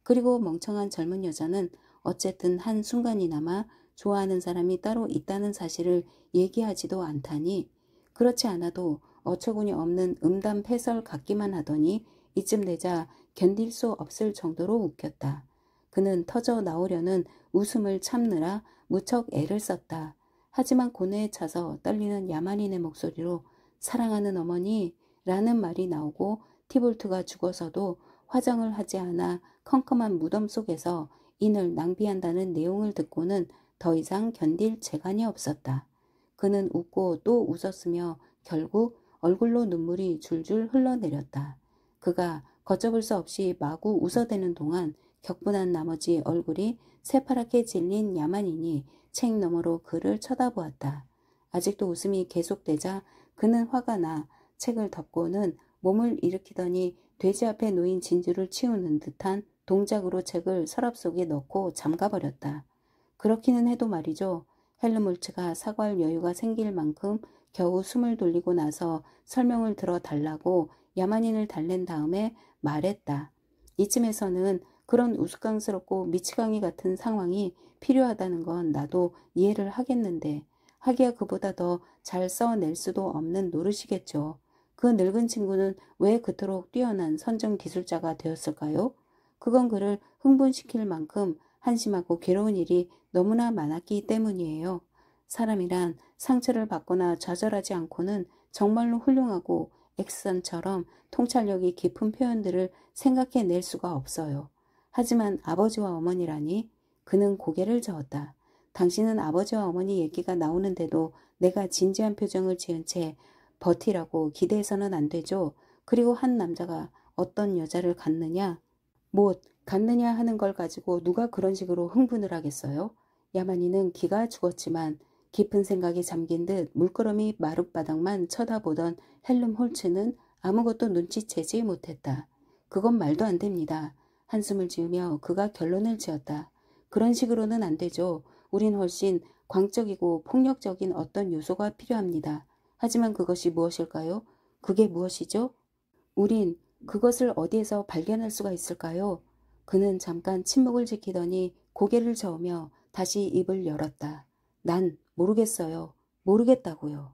그리고 멍청한 젊은 여자는 어쨌든 한순간이나마 좋아하는 사람이 따로 있다는 사실을 얘기하지도 않다니. 그렇지 않아도 어처구니 없는 음담패설 같기만 하더니 이쯤 되자 견딜 수 없을 정도로 웃겼다. 그는 터져 나오려는 웃음을 참느라 무척 애를 썼다. 하지만 고뇌에 차서 떨리는 야만인의 목소리로 사랑하는 어머니 라는 말이 나오고 티볼트가 죽어서도 화장을 하지 않아 컴컴한 무덤 속에서 인을 낭비한다는 내용을 듣고는 더 이상 견딜 재간이 없었다. 그는 웃고 또 웃었으며 결국 얼굴로 눈물이 줄줄 흘러내렸다. 그가 걷잡을 수 없이 마구 웃어대는 동안 격분한 나머지 얼굴이 새파랗게 질린 야만인이 책 너머로 그를 쳐다보았다. 아직도 웃음이 계속되자 그는 화가 나 책을 덮고는 몸을 일으키더니 돼지 앞에 놓인 진주를 치우는 듯한 동작으로 책을 서랍 속에 넣고 잠가버렸다. 그렇기는 해도 말이죠. 헬름홀츠가 사과할 여유가 생길 만큼 겨우 숨을 돌리고 나서 설명을 들어달라고 야만인을 달랜 다음에 말했다. 이쯤에서는 그런 우스꽝스럽고 미치광이 같은 상황이 필요하다는 건 나도 이해를 하겠는데 하기야 그보다 더 잘 써낼 수도 없는 노릇이겠죠. 그 늙은 친구는 왜 그토록 뛰어난 선정 기술자가 되었을까요? 그건 그를 흥분시킬 만큼 한심하고 괴로운 일이 너무나 많았기 때문이에요. 사람이란 상처를 받거나 좌절하지 않고는 정말로 훌륭하고 액션처럼 통찰력이 깊은 표현들을 생각해낼 수가 없어요. 하지만 아버지와 어머니라니. 그는 고개를 저었다. 당신은 아버지와 어머니 얘기가 나오는데도 내가 진지한 표정을 지은 채 버티라고 기대해서는 안 되죠. 그리고 한 남자가 어떤 여자를 갖느냐, 못 갖느냐 하는 걸 가지고 누가 그런 식으로 흥분을 하겠어요? 야만이는 기가 죽었지만 깊은 생각에 잠긴 듯 물끄러미 마룻바닥만 쳐다보던 헬름홀츠는 아무것도 눈치채지 못했다. 그건 말도 안 됩니다. 한숨을 지으며 그가 결론을 지었다. 그런 식으로는 안 되죠. 우린 훨씬 광적이고 폭력적인 어떤 요소가 필요합니다. 하지만 그것이 무엇일까요? 그게 무엇이죠? 우린 그것을 어디에서 발견할 수가 있을까요? 그는 잠깐 침묵을 지키더니 고개를 저으며 다시 입을 열었다. 난 모르겠어요. 모르겠다고요.